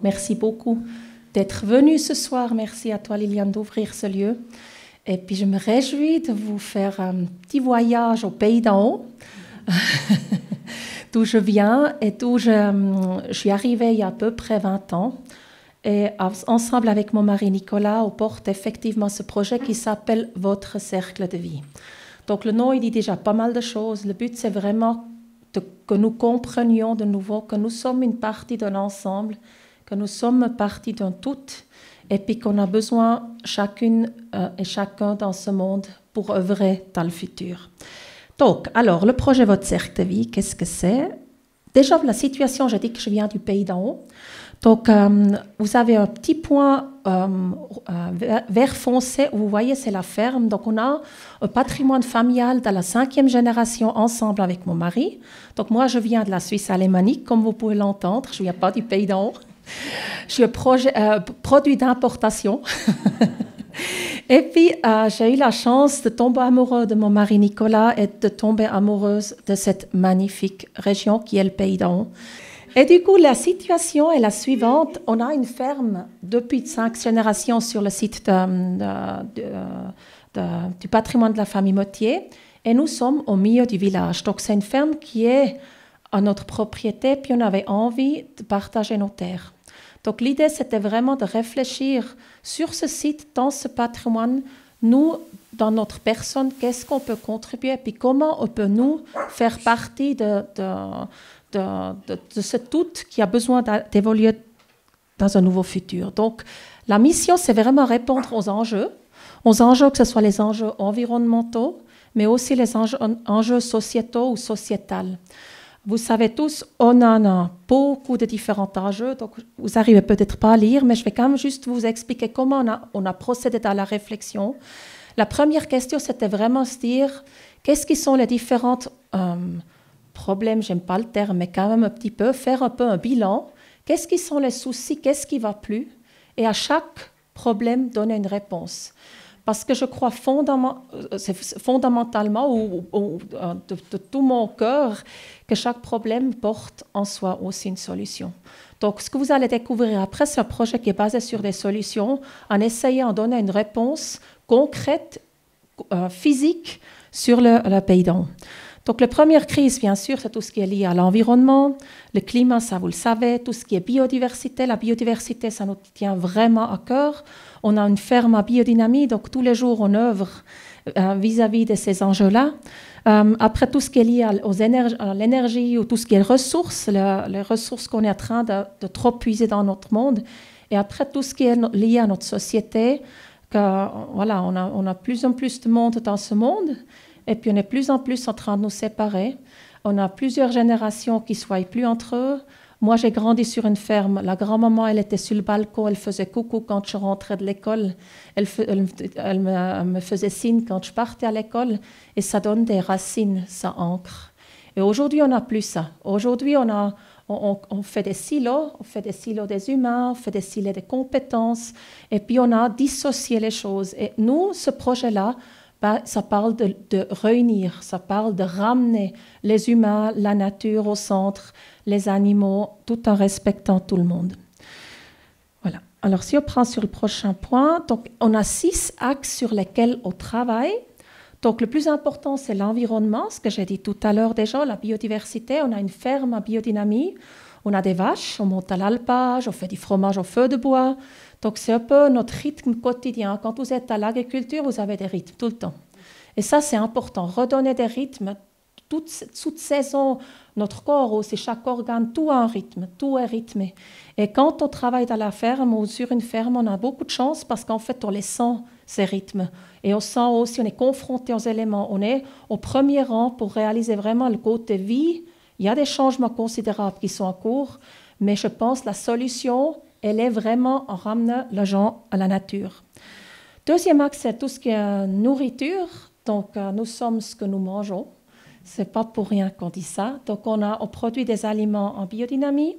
merci beaucoup d'être venu ce soir. Merci à toi, Liliane, d'ouvrir ce lieu. Et puis, je me réjouis de vous faire un petit voyage au pays d'en haut, d'où je viens et d'où je suis arrivée il y a à peu près 20 ans. Et ensemble avec mon mari Nicolas, on porte effectivement ce projet qui s'appelle « Votre cercle de vie ». Donc, le nom, il dit déjà pas mal de choses. Le but, c'est vraiment que nous comprenions de nouveau que nous sommes une partie d'un ensemble, que nous sommes partie d'un tout, et puis qu'on a besoin chacune et chacun dans ce monde pour œuvrer dans le futur. Donc, alors, le projet Votre cercle de vie, qu'est-ce que c'est? Déjà, la situation, j'ai dit que je viens du pays d'en haut. Donc, vous avez un petit point vert foncé, où vous voyez, c'est la ferme. Donc, on a un patrimoine familial de la 5e génération ensemble avec mon mari. Donc, moi, je viens de la Suisse alémanique, comme vous pouvez l'entendre. Je ne viens pas du pays d'en haut. Je suis un produit d'importation. Et puis, j'ai eu la chance de tomber amoureuse de mon mari Nicolas et de tomber amoureuse de cette magnifique région qui est le pays d'en haut. Et du coup, la situation est la suivante. On a une ferme depuis 5 générations sur le site du patrimoine de la famille Mottier. Et nous sommes au milieu du village. Donc, c'est une ferme qui est à notre propriété, puis on avait envie de partager nos terres. Donc, l'idée, c'était vraiment de réfléchir sur ce site, dans ce patrimoine, nous, dans notre personne, qu'est-ce qu'on peut contribuer, puis comment on peut, nous, faire partie de ce tout qui a besoin d'évoluer dans un nouveau futur. Donc, la mission, c'est vraiment répondre aux enjeux, que ce soit les enjeux environnementaux, mais aussi les enjeux sociétaux ou sociétals. Vous savez tous, on en a beaucoup de différents enjeux, donc vous n'arrivez peut-être pas à lire, mais je vais quand même juste vous expliquer comment on a procédé dans la réflexion. La première question, c'était vraiment se dire, qu'est-ce qui sont les différentes problèmes, j'aime pas le terme, mais quand même un petit peu, faire un peu un bilan. Qu'est-ce qui sont les soucis, qu'est-ce qui ne va plus? Et à chaque problème, donner une réponse. Parce que je crois fondamentalement, de tout mon cœur, que chaque problème porte en soi aussi une solution. Donc, ce que vous allez découvrir après, c'est un projet qui est basé sur des solutions, en essayant de donner une réponse concrète, physique, sur le pays d'en haut. Donc, la première crise, bien sûr, c'est tout ce qui est lié à l'environnement, le climat, ça vous le savez, tout ce qui est biodiversité. La biodiversité, ça nous tient vraiment à cœur. On a une ferme à biodynamie, donc tous les jours, on œuvre vis-à-vis de ces enjeux-là. Après, tout ce qui est lié à l'énergie ou tout ce qui est ressources, les ressources qu'on est en train de trop puiser dans notre monde. Et après, tout ce qui est lié à notre société, voilà, on a plus en plus de monde dans ce monde. Et puis, on est plus en plus en train de nous séparer. On a plusieurs générations qui ne se voient plus entre eux. Moi, j'ai grandi sur une ferme. La grand-maman, elle était sur le balcon. Elle faisait coucou quand je rentrais de l'école. Elle me faisait signe quand je partais à l'école. Et ça donne des racines, ça ancre. Et aujourd'hui, on n'a plus ça. Aujourd'hui, on fait des silos. On fait des silos des humains, on fait des silos des compétences. Et puis, on a dissocié les choses. Et nous, ce projet-là, ça parle de réunir, ça parle de ramener les humains, la nature au centre, les animaux, tout en respectant tout le monde. Voilà. Alors, si on prend sur le prochain point, donc, on a 6 axes sur lesquels on travaille. Donc, le plus important, c'est l'environnement, ce que j'ai dit tout à l'heure déjà, la biodiversité. On a une ferme à biodynamie, on a des vaches, on monte à l'alpage, on fait du fromage au feu de bois. Donc, c'est un peu notre rythme quotidien. Quand vous êtes à l'agriculture, vous avez des rythmes tout le temps. Et ça, c'est important. Redonner des rythmes. Toute saison, notre corps aussi, chaque organe, tout a un rythme, tout est rythmé. Et quand on travaille dans la ferme ou sur une ferme, on a beaucoup de chance parce qu'en fait, on les sent, ces rythmes. Et on sent aussi, on est confronté aux éléments. On est au premier rang pour réaliser vraiment le côté vie. Il y a des changements considérables qui sont en cours, mais je pense que la solution, elle est vraiment en ramenant les gens à la nature. Deuxième axe, c'est tout ce qui est nourriture. Donc, nous sommes ce que nous mangeons. Ce n'est pas pour rien qu'on dit ça. Donc, on produit des aliments en biodynamie.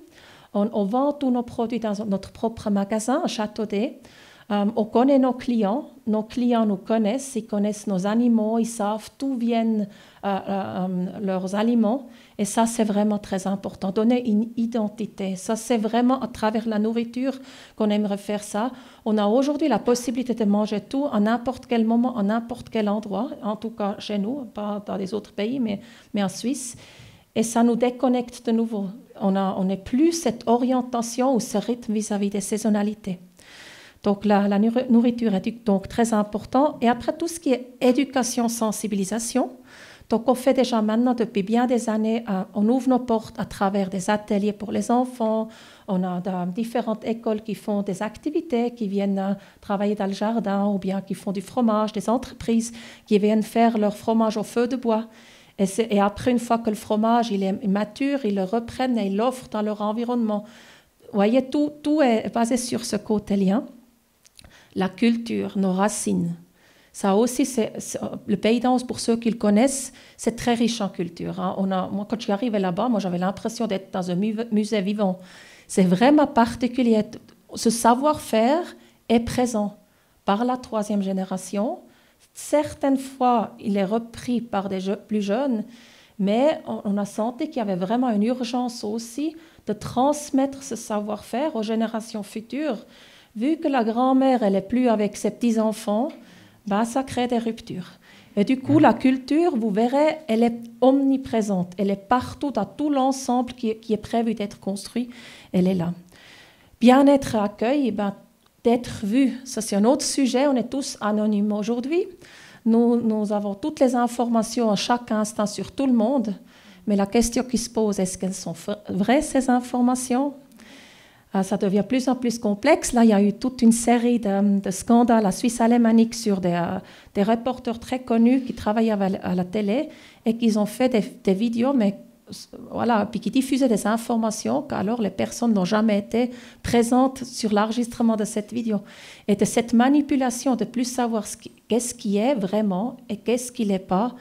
On vend tous nos produits dans notre propre magasin à Châteaudet. On connaît nos clients nous connaissent, ils connaissent nos animaux, ils savent d'où viennent leurs aliments. Et ça, c'est vraiment très important. Donner une identité. Ça, c'est vraiment à travers la nourriture qu'on aimerait faire ça. On a aujourd'hui la possibilité de manger tout à n'importe quel moment, à n'importe quel endroit, en tout cas chez nous, pas dans les autres pays, mais en Suisse. Et ça nous déconnecte de nouveau. On n'est plus cette orientation ou ce rythme vis-à-vis des saisonnalités. Donc la nourriture est donc très important. Et après, tout ce qui est éducation, sensibilisation. Donc on fait déjà maintenant, depuis bien des années, on ouvre nos portes à travers des ateliers pour les enfants. On a différentes écoles qui font des activités, qui viennent travailler dans le jardin ou bien qui font du fromage, des entreprises qui viennent faire leur fromage au feu de bois. Et après, une fois que le fromage il est mature, ils le reprennent et ils l'offrent dans leur environnement. Vous voyez, tout est basé sur ce côté lien. La culture, nos racines. Ça aussi, le Pays d'Anse, pour ceux qui le connaissent, c'est très riche en culture. Hein. Moi, quand je suis arrivée là-bas, j'avais l'impression d'être dans un musée vivant. C'est vraiment particulier. Ce savoir-faire est présent par la 3e génération. Certaines fois, il est repris par des plus jeunes, mais on a senti qu'il y avait vraiment une urgence aussi de transmettre ce savoir-faire aux générations futures. Vu que la grand-mère, elle n'est plus avec ses petits-enfants, ça crée des ruptures. Et du coup, la culture, vous verrez, elle est omniprésente. Elle est partout, dans tout l'ensemble qui est prévu d'être construit. Elle est là. Bien-être et accueil, d'être vu, ça c'est un autre sujet. On est tous anonymes aujourd'hui. Nous avons toutes les informations à chaque instant sur tout le monde. Mais la question qui se pose, est-ce qu'elles sont vraies, ces informations ? Ça devient de plus en plus complexe. Là, il y a eu toute une série de scandales à Suisse alémanique sur des reporters très connus qui travaillaient à la télé et qui ont fait des vidéos, mais voilà, puis qui diffusaient des informations qu'alors les personnes n'ont jamais été présentes sur l'enregistrement de cette vidéo. Et de cette manipulation, de plus savoir qu'est-ce qui est vraiment et qu'est-ce qui n'est pas,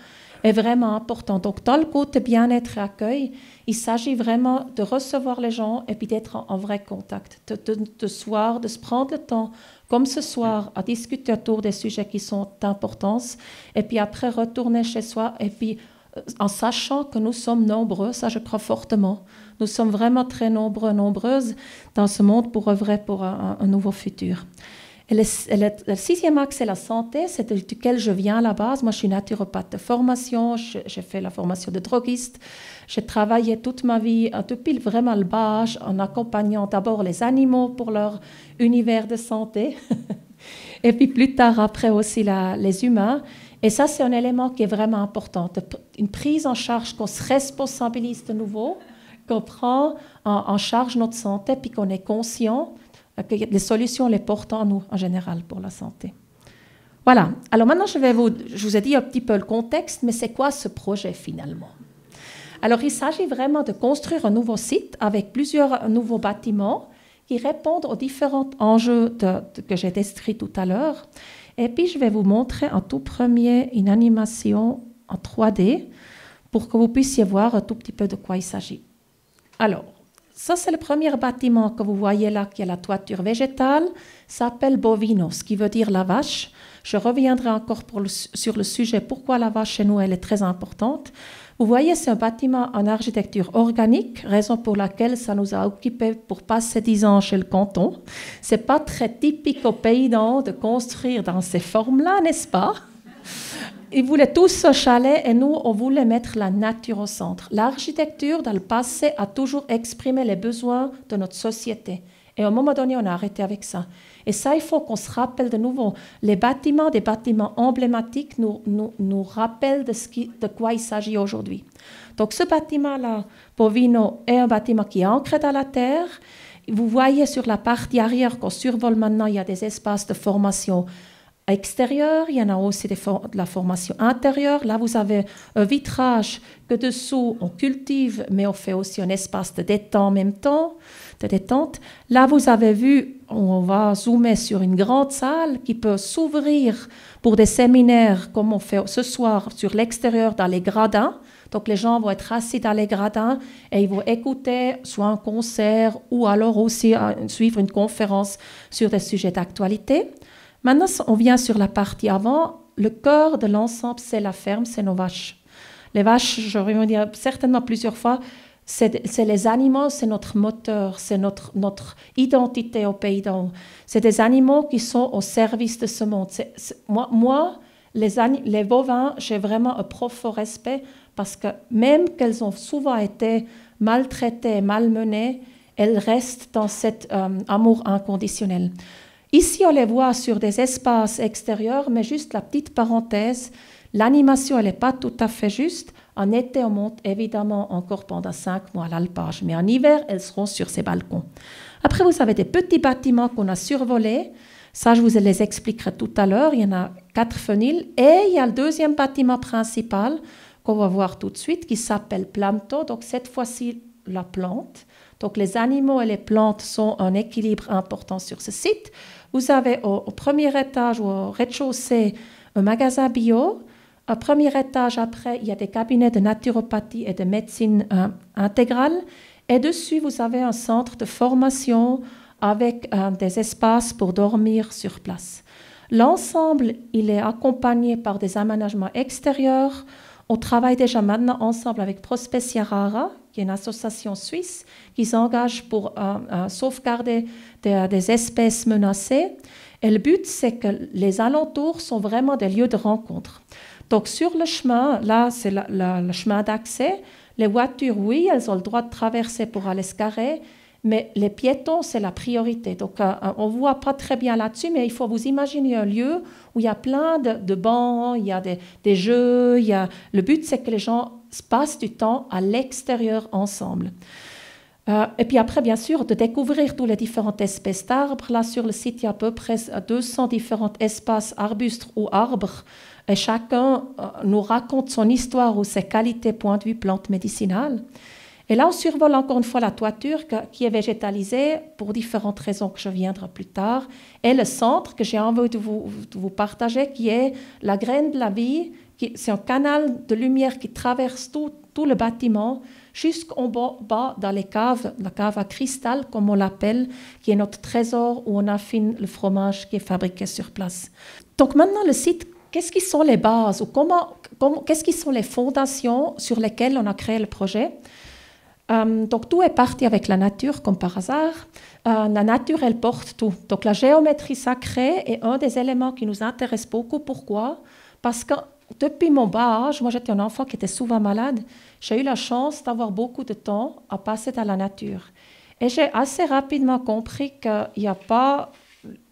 est vraiment important. Donc, dans le côté bien-être et accueil, il s'agit vraiment de recevoir les gens et puis d'être en vrai contact, de se prendre le temps, comme ce soir, à discuter autour des sujets qui sont d'importance, et puis après retourner chez soi, et puis en sachant que nous sommes nombreux, ça je crois fortement, nous sommes vraiment très nombreux, nombreuses dans ce monde pour œuvrer pour un nouveau futur. Et le 6e axe, c'est la santé, c'est duquel je viens à la base. Moi, je suis naturopathe de formation, j'ai fait la formation de droguiste. J'ai travaillé toute ma vie, depuis vraiment le bas âge, en accompagnant d'abord les animaux pour leur univers de santé, et puis plus tard, après aussi les humains. Et ça, c'est un élément qui est vraiment important, une prise en charge, qu'on se responsabilise de nouveau, qu'on prend en charge notre santé, puis qu'on est conscient que les solutions les portent en nous, en général, pour la santé. Voilà. Alors maintenant, je vous ai dit un petit peu le contexte, mais c'est quoi ce projet finalement? Alors, il s'agit vraiment de construire un nouveau site avec plusieurs nouveaux bâtiments qui répondent aux différents enjeux que j'ai décrits tout à l'heure. Et puis, je vais vous montrer en tout premier une animation en 3D pour que vous puissiez voir un tout petit peu de quoi il s'agit. Alors, ça, c'est le premier bâtiment que vous voyez là, qui a la toiture végétale. Ça s'appelle Bovino, ce qui veut dire la vache. Je reviendrai encore sur le sujet pourquoi la vache chez nous, elle est très importante. Vous voyez, c'est un bâtiment en architecture organique, raison pour laquelle ça nous a occupé pour passer 10 ans chez le canton. C'est pas très typique au Pays d'Anse de construire dans ces formes-là, n'est-ce pas? Ils voulaient tous ce chalet et nous, on voulait mettre la nature au centre. L'architecture, dans le passé, a toujours exprimé les besoins de notre société. Et à un moment donné, on a arrêté avec ça. Et ça, il faut qu'on se rappelle de nouveau. Les bâtiments, des bâtiments emblématiques, nous rappellent de quoi il s'agit aujourd'hui. Donc, ce bâtiment-là, Bovino, est un bâtiment qui est ancré dans la terre. Vous voyez sur la partie arrière qu'on survole maintenant, il y a des espaces de formation extérieur, il y en a aussi de la formation intérieure. Là, vous avez un vitrage que dessous, on cultive, mais on fait aussi un espace de détente en même temps, de détente. Là, vous avez vu, on va zoomer sur une grande salle qui peut s'ouvrir pour des séminaires, comme on fait ce soir sur l'extérieur dans les gradins. Donc les gens vont être assis dans les gradins et ils vont écouter soit un concert ou alors aussi suivre une conférence sur des sujets d'actualité. Maintenant, on vient sur la partie avant. Le cœur de l'ensemble, c'est la ferme, c'est nos vaches. Les vaches, je vais vous dire certainement plusieurs fois, c'est les animaux, c'est notre moteur, c'est notre identité au pays d'en haut. C'est des animaux qui sont au service de ce monde. Moi, les bovins, j'ai vraiment un profond respect parce que même qu'elles ont souvent été maltraitées, malmenées, elles restent dans cet amour inconditionnel. Ici, on les voit sur des espaces extérieurs, mais juste la petite parenthèse, l'animation, elle n'est pas tout à fait juste. En été, on monte évidemment encore pendant 5 mois à l'alpage, mais en hiver, elles seront sur ces balcons. Après, vous avez des petits bâtiments qu'on a survolés. Ça, je vous les expliquerai tout à l'heure. Il y en a 4 fenils. Et il y a le deuxième bâtiment principal qu'on va voir tout de suite, qui s'appelle Planto. Donc, cette fois-ci, la plante. Donc, les animaux et les plantes sont en équilibre important sur ce site. Vous avez au premier étage ou au rez-de-chaussée un magasin bio. Au premier étage, après, il y a des cabinets de naturopathie et de médecine intégrale. Et dessus, vous avez un centre de formation avec des espaces pour dormir sur place. L'ensemble, il est accompagné par des aménagements extérieurs. On travaille déjà maintenant ensemble avec Prospecia Rara, qui est une association suisse qui s'engage pour sauvegarder des espèces menacées. Et le but, c'est que les alentours sont vraiment des lieux de rencontre. Donc, sur le chemin, là, c'est le chemin d'accès. Les voitures, oui, elles ont le droit de traverser pour aller se garer, mais les piétons, c'est la priorité. Donc, on ne voit pas très bien là-dessus, mais il faut vous imaginer un lieu où il y a plein de bancs, il y a des jeux. Le but, c'est que les gens passent du temps à l'extérieur ensemble. Et puis après, bien sûr, de découvrir toutes les différentes espèces d'arbres. Là, sur le site, il y a à peu près 200 différents espaces arbustes ou arbres. Et chacun nous raconte son histoire ou ses qualités, point de vue plante médicinale. Et là, on survole encore une fois la toiture qui est végétalisée pour différentes raisons que je viendrai plus tard. Et le centre que j'ai envie de vous partager, qui est la graine de la vie. C'est un canal de lumière qui traverse tout le bâtiment jusqu'en bas dans les caves, la cave à cristal, comme on l'appelle, qui est notre trésor où on affine le fromage qui est fabriqué sur place. Donc maintenant, le site, qu'est-ce qui sont les bases ou qu'est-ce qui sont les fondations sur lesquelles on a créé le projet? Donc tout est parti avec la nature, comme par hasard. La nature, elle porte tout. Donc la géométrie sacrée est un des éléments qui nous intéresse beaucoup. Pourquoi? Parce que depuis mon bas âge, moi j'étais un enfant qui était souvent malade, j'ai eu la chance d'avoir beaucoup de temps à passer dans la nature. Et j'ai assez rapidement compris qu'il n'y a pas...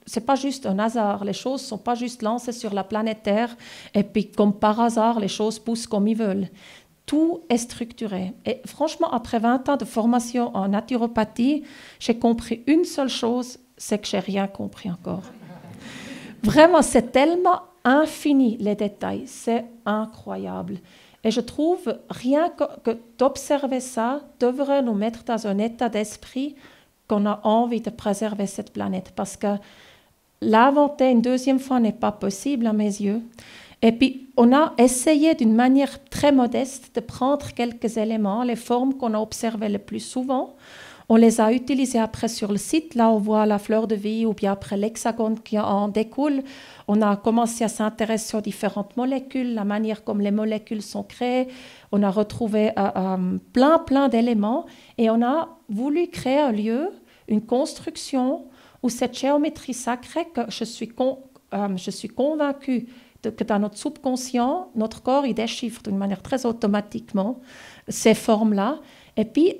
C'est pas juste un hasard, les choses ne sont pas juste lancées sur la planète Terre et puis comme par hasard, les choses poussent comme ils veulent. Tout est structuré. Et franchement, après 20 ans de formation en naturopathie, j'ai compris une seule chose, c'est que je n'ai rien compris encore. Vraiment, c'est tellement infini les détails, c'est incroyable. Et je trouve, rien que d'observer ça, devrait nous mettre dans un état d'esprit qu'on a envie de préserver cette planète. Parce que l'inventer une deuxième fois n'est pas possible à mes yeux. Et puis, on a essayé d'une manière très modeste de prendre quelques éléments, les formes qu'on a observées le plus souvent. On les a utilisées après sur le site. Là, on voit la fleur de vie ou bien après l'hexagone qui en découle. On a commencé à s'intéresser aux différentes molécules, la manière comme les molécules sont créées. On a retrouvé plein d'éléments et on a voulu créer un lieu, une construction où cette géométrie sacrée, que je suis convaincue que dans notre subconscient, notre corps, il déchiffre d'une manière très automatiquement ces formes-là. Et puis,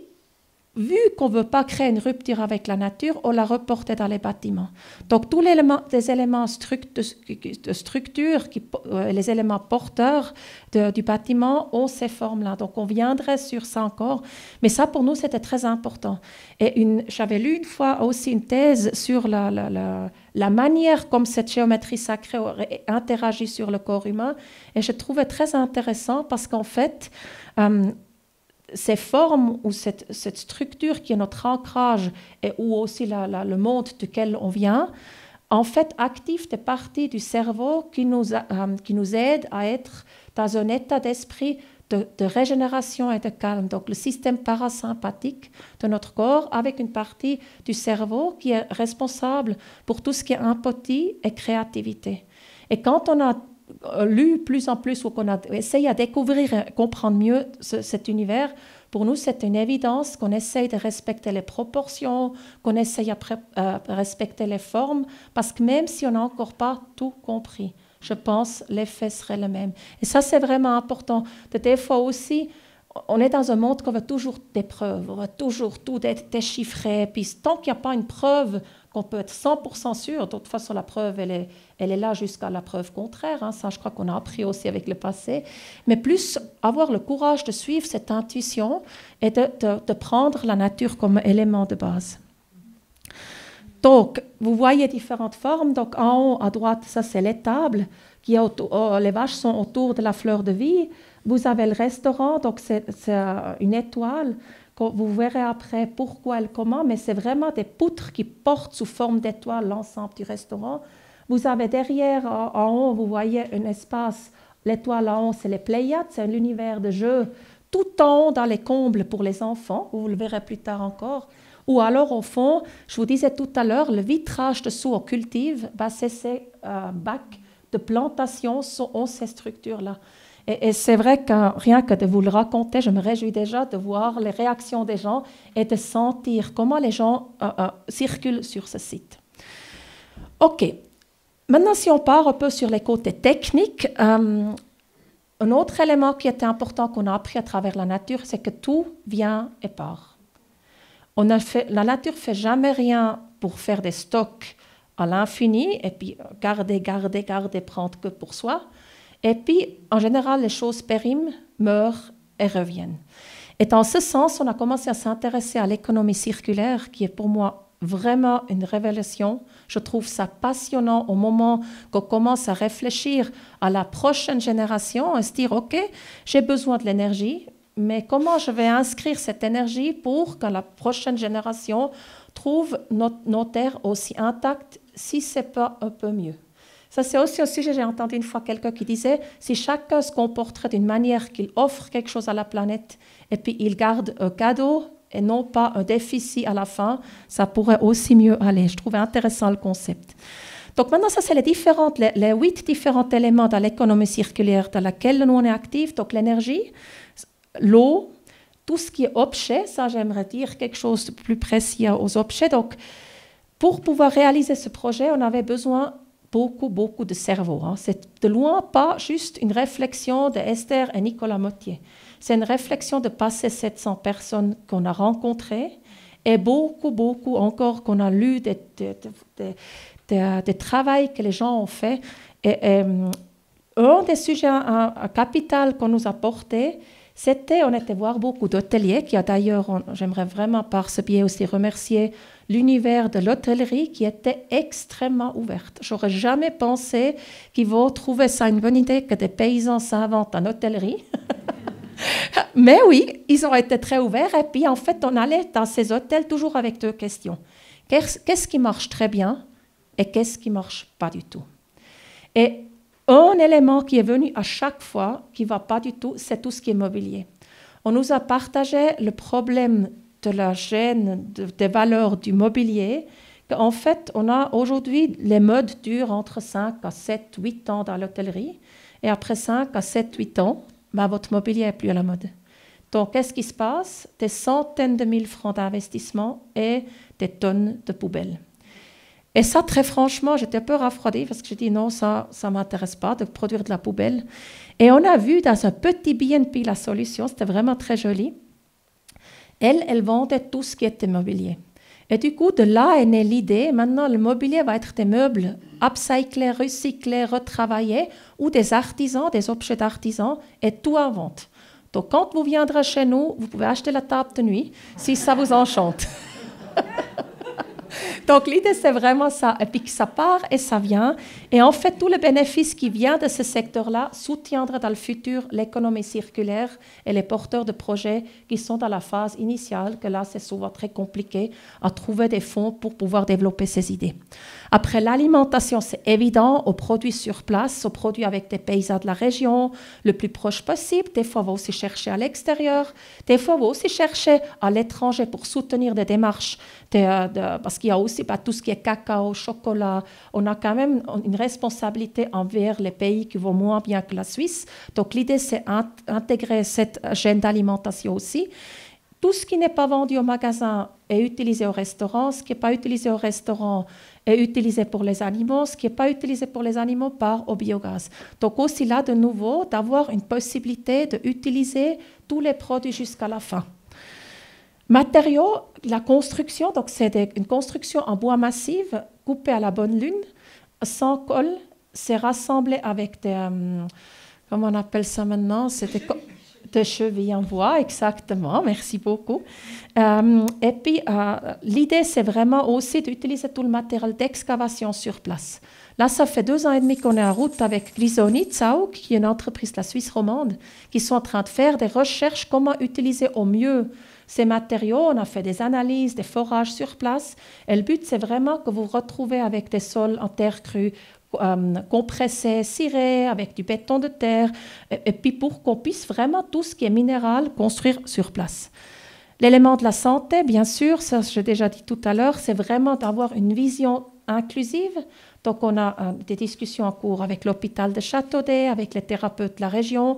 vu qu'on ne veut pas créer une rupture avec la nature, on l'a reporté dans les bâtiments. Donc, tous les éléments de structure, les éléments porteurs du bâtiment ont ces formes-là. Donc, on viendrait sur ça encore. Mais ça, pour nous, c'était très important. Et j'avais lu une fois aussi une thèse sur la manière comme cette géométrie sacrée aurait interagi sur le corps humain. Et je trouvais très intéressant parce qu'en fait, ces formes ou cette structure qui est notre ancrage et ou aussi le monde duquel on vient, en fait, active des parties du cerveau qui nous aident à être dans un état d'esprit de régénération et de calme. Donc le système parasympathique de notre corps avec une partie du cerveau qui est responsable pour tout ce qui est empathie et créativité. Et quand on a lu plus en plus ou qu'on a essayé à découvrir et comprendre mieux cet univers, pour nous, c'est une évidence qu'on essaye de respecter les proportions, qu'on essaye de respecter les formes, parce que même si on n'a encore pas tout compris, je pense l'effet serait le même. Et ça, c'est vraiment important. Des fois aussi, on est dans un monde qu'on veut toujours des preuves, on veut toujours tout déchiffrer. Puis tant qu'il n'y a pas une preuve qu'on peut être 100% sûr, de toute façon, la preuve, elle est là jusqu'à la preuve contraire. Hein. Ça, je crois qu'on a appris aussi avec le passé. Mais plus avoir le courage de suivre cette intuition et de prendre la nature comme élément de base. Donc, vous voyez différentes formes. Donc, en haut, à droite, ça, c'est l'étable. Les vaches sont autour de la fleur de vie. Vous avez le restaurant, donc c'est une étoile. Vous verrez après pourquoi et comment, mais c'est vraiment des poutres qui portent sous forme d'étoile l'ensemble du restaurant. Vous avez derrière, en haut, vous voyez un espace. L'étoile en haut, c'est les Pléiades, c'est l'univers de jeu. Tout en haut, dans les combles pour les enfants, vous le verrez plus tard encore. Ou alors, au fond, je vous disais tout à l'heure, le vitrage dessous, on cultive, c'est ces bacs de plantation ont ces structures-là. Et c'est vrai que rien que de vous le raconter, je me réjouis déjà de voir les réactions des gens et de sentir comment les gens circulent sur ce site. OK. Maintenant, si on part un peu sur les côtés techniques, un autre élément qui était important qu'on a appris à travers la nature, c'est que tout vient et part. La nature ne fait jamais rien pour faire des stocks à l'infini et puis garder, prendre que pour soi. Et puis, en général, les choses périment, meurent et reviennent. Et dans ce sens, on a commencé à s'intéresser à l'économie circulaire, qui est pour moi vraiment une révélation. Je trouve ça passionnant au moment qu'on commence à réfléchir à la prochaine génération et se dire, OK, j'ai besoin de l'énergie, mais comment je vais inscrire cette énergie pour que la prochaine génération trouve nos terres aussi intactes, si ce n'est pas un peu mieux. Ça, c'est aussi un sujet, j'ai entendu une fois quelqu'un qui disait, si chacun se comporterait d'une manière qu'il offre quelque chose à la planète et puis il garde un cadeau et non pas un déficit à la fin, ça pourrait aussi mieux aller. Je trouvais intéressant le concept. Donc maintenant, ça, c'est les 8 différents éléments dans l'économie circulaire dans laquelle nous, on est actifs. Donc l'énergie, l'eau, tout ce qui est objet, ça, j'aimerais dire quelque chose de plus précis aux objets. Donc, pour pouvoir réaliser ce projet, on avait besoin beaucoup de cerveau. Hein. C'est de loin pas juste une réflexion d'Esther et Nicolas Mottier. C'est une réflexion de passer 700 personnes qu'on a rencontrées et beaucoup encore qu'on a lu des travaux que les gens ont fait. Et un des sujets capital qu'on nous a porté, on était voir beaucoup d'hôteliers, qui a d'ailleurs, j'aimerais vraiment par ce biais aussi remercier l'univers de l'hôtellerie qui était extrêmement ouverte. J'aurais jamais pensé qu'ils vont trouver ça une bonne idée que des paysans s'inventent en hôtellerie. Mais oui, ils ont été très ouverts et puis en fait, on allait dans ces hôtels toujours avec 2 questions. Qu'est-ce qui marche très bien et qu'est-ce qui ne marche pas du tout? Et un élément qui est venu à chaque fois, qui ne va pas du tout, c'est tout ce qui est mobilier. On nous a partagé le problème de la chaîne des valeurs du mobilier, qu'en fait, on a aujourd'hui, les modes durent entre 5 à 7, 8 ans dans l'hôtellerie, et après 5 à 7, 8 ans, votre mobilier n'est plus à la mode. Donc, qu'est-ce qui se passe? Des centaines de mille francs d'investissement et des tonnes de poubelles. Et ça, très franchement, j'étais un peu refroidie parce que j'ai dit non, ça ne m'intéresse pas de produire de la poubelle. Et on a vu dans un petit BNP la solution, c'était vraiment très joli. Elle vendait tout ce qui était mobilier. Et du coup, de là est née l'idée, maintenant le mobilier va être des meubles upcyclés, recyclés, retravaillés, ou des artisans, des objets d'artisans, et tout en vente. Donc quand vous viendrez chez nous, vous pouvez acheter la table de nuit, si ça vous enchante. Donc, l'idée, c'est vraiment ça. Et puis que ça part et ça vient. Et en fait, tout le bénéfice qui vient de ce secteur-là soutiendra dans le futur l'économie circulaire et les porteurs de projets qui sont dans la phase initiale, que là, c'est souvent très compliqué à trouver des fonds pour pouvoir développer ces idées. Après, l'alimentation, c'est évident, aux produits sur place, aux produits avec des paysans de la région, le plus proche possible. Des fois, on va aussi chercher à l'extérieur. Des fois, on va aussi chercher à l'étranger pour soutenir des démarches, parce qu'il y a aussi tout ce qui est cacao, chocolat. On a quand même une responsabilité envers les pays qui vont moins bien que la Suisse. Donc, l'idée, c'est d'intégrer cette chaîne d'alimentation aussi. Tout ce qui n'est pas vendu au magasin est utilisé au restaurant. Ce qui n'est pas utilisé au restaurant est utilisé pour les animaux. Ce qui n'est pas utilisé pour les animaux part au biogaz. Donc aussi là, de nouveau, d'avoir une possibilité d'utiliser tous les produits jusqu'à la fin. Matériaux, la construction, donc c'est une construction en bois massif, coupée à la bonne lune, sans colle. C'est rassemblé avec des... comment on appelle ça maintenant? De chevilles en bois, exactement, merci beaucoup. Et puis, l'idée, c'est vraiment aussi d'utiliser tout le matériel d'excavation sur place. Là, ça fait 2 ans et demi qu'on est en route avec Glisoni Zau, qui est une entreprise de la Suisse romande, qui sont en train de faire des recherches comment utiliser au mieux ces matériaux. On a fait des analyses, des forages sur place. Et le but, c'est vraiment que vous retrouvez avec des sols en terre crue, compressé, ciré, avec du béton de terre, et puis pour qu'on puisse vraiment tout ce qui est minéral construire sur place. L'élément de la santé, bien sûr, ça j'ai déjà dit tout à l'heure, c'est vraiment d'avoir une vision inclusive. Donc on a des discussions en cours avec l'hôpital de Châteaudet, avec les thérapeutes de la région.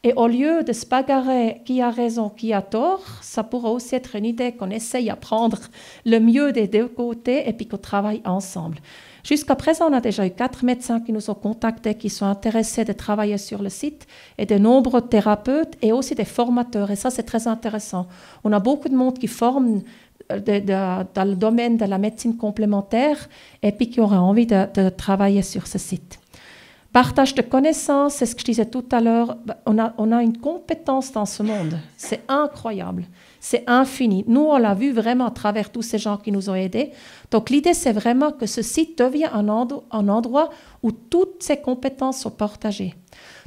Et au lieu de se bagarrer qui a raison, qui a tort, ça pourrait aussi être une idée qu'on essaye à prendre le mieux des 2 côtés et puis qu'on travaille ensemble. Jusqu'à présent, on a déjà eu 4 médecins qui nous ont contactés, qui sont intéressés de travailler sur le site, et de nombreux thérapeutes et aussi des formateurs. Et ça, c'est très intéressant. On a beaucoup de monde qui forme dans le domaine de la médecine complémentaire et puis qui auraient envie de travailler sur ce site. Partage de connaissances, c'est ce que je disais tout à l'heure. On a une compétence dans ce monde. C'est incroyable. C'est infini. Nous, on l'a vu vraiment à travers tous ces gens qui nous ont aidés. Donc, l'idée, c'est vraiment que ce site devienne un endroit où toutes ces compétences sont partagées.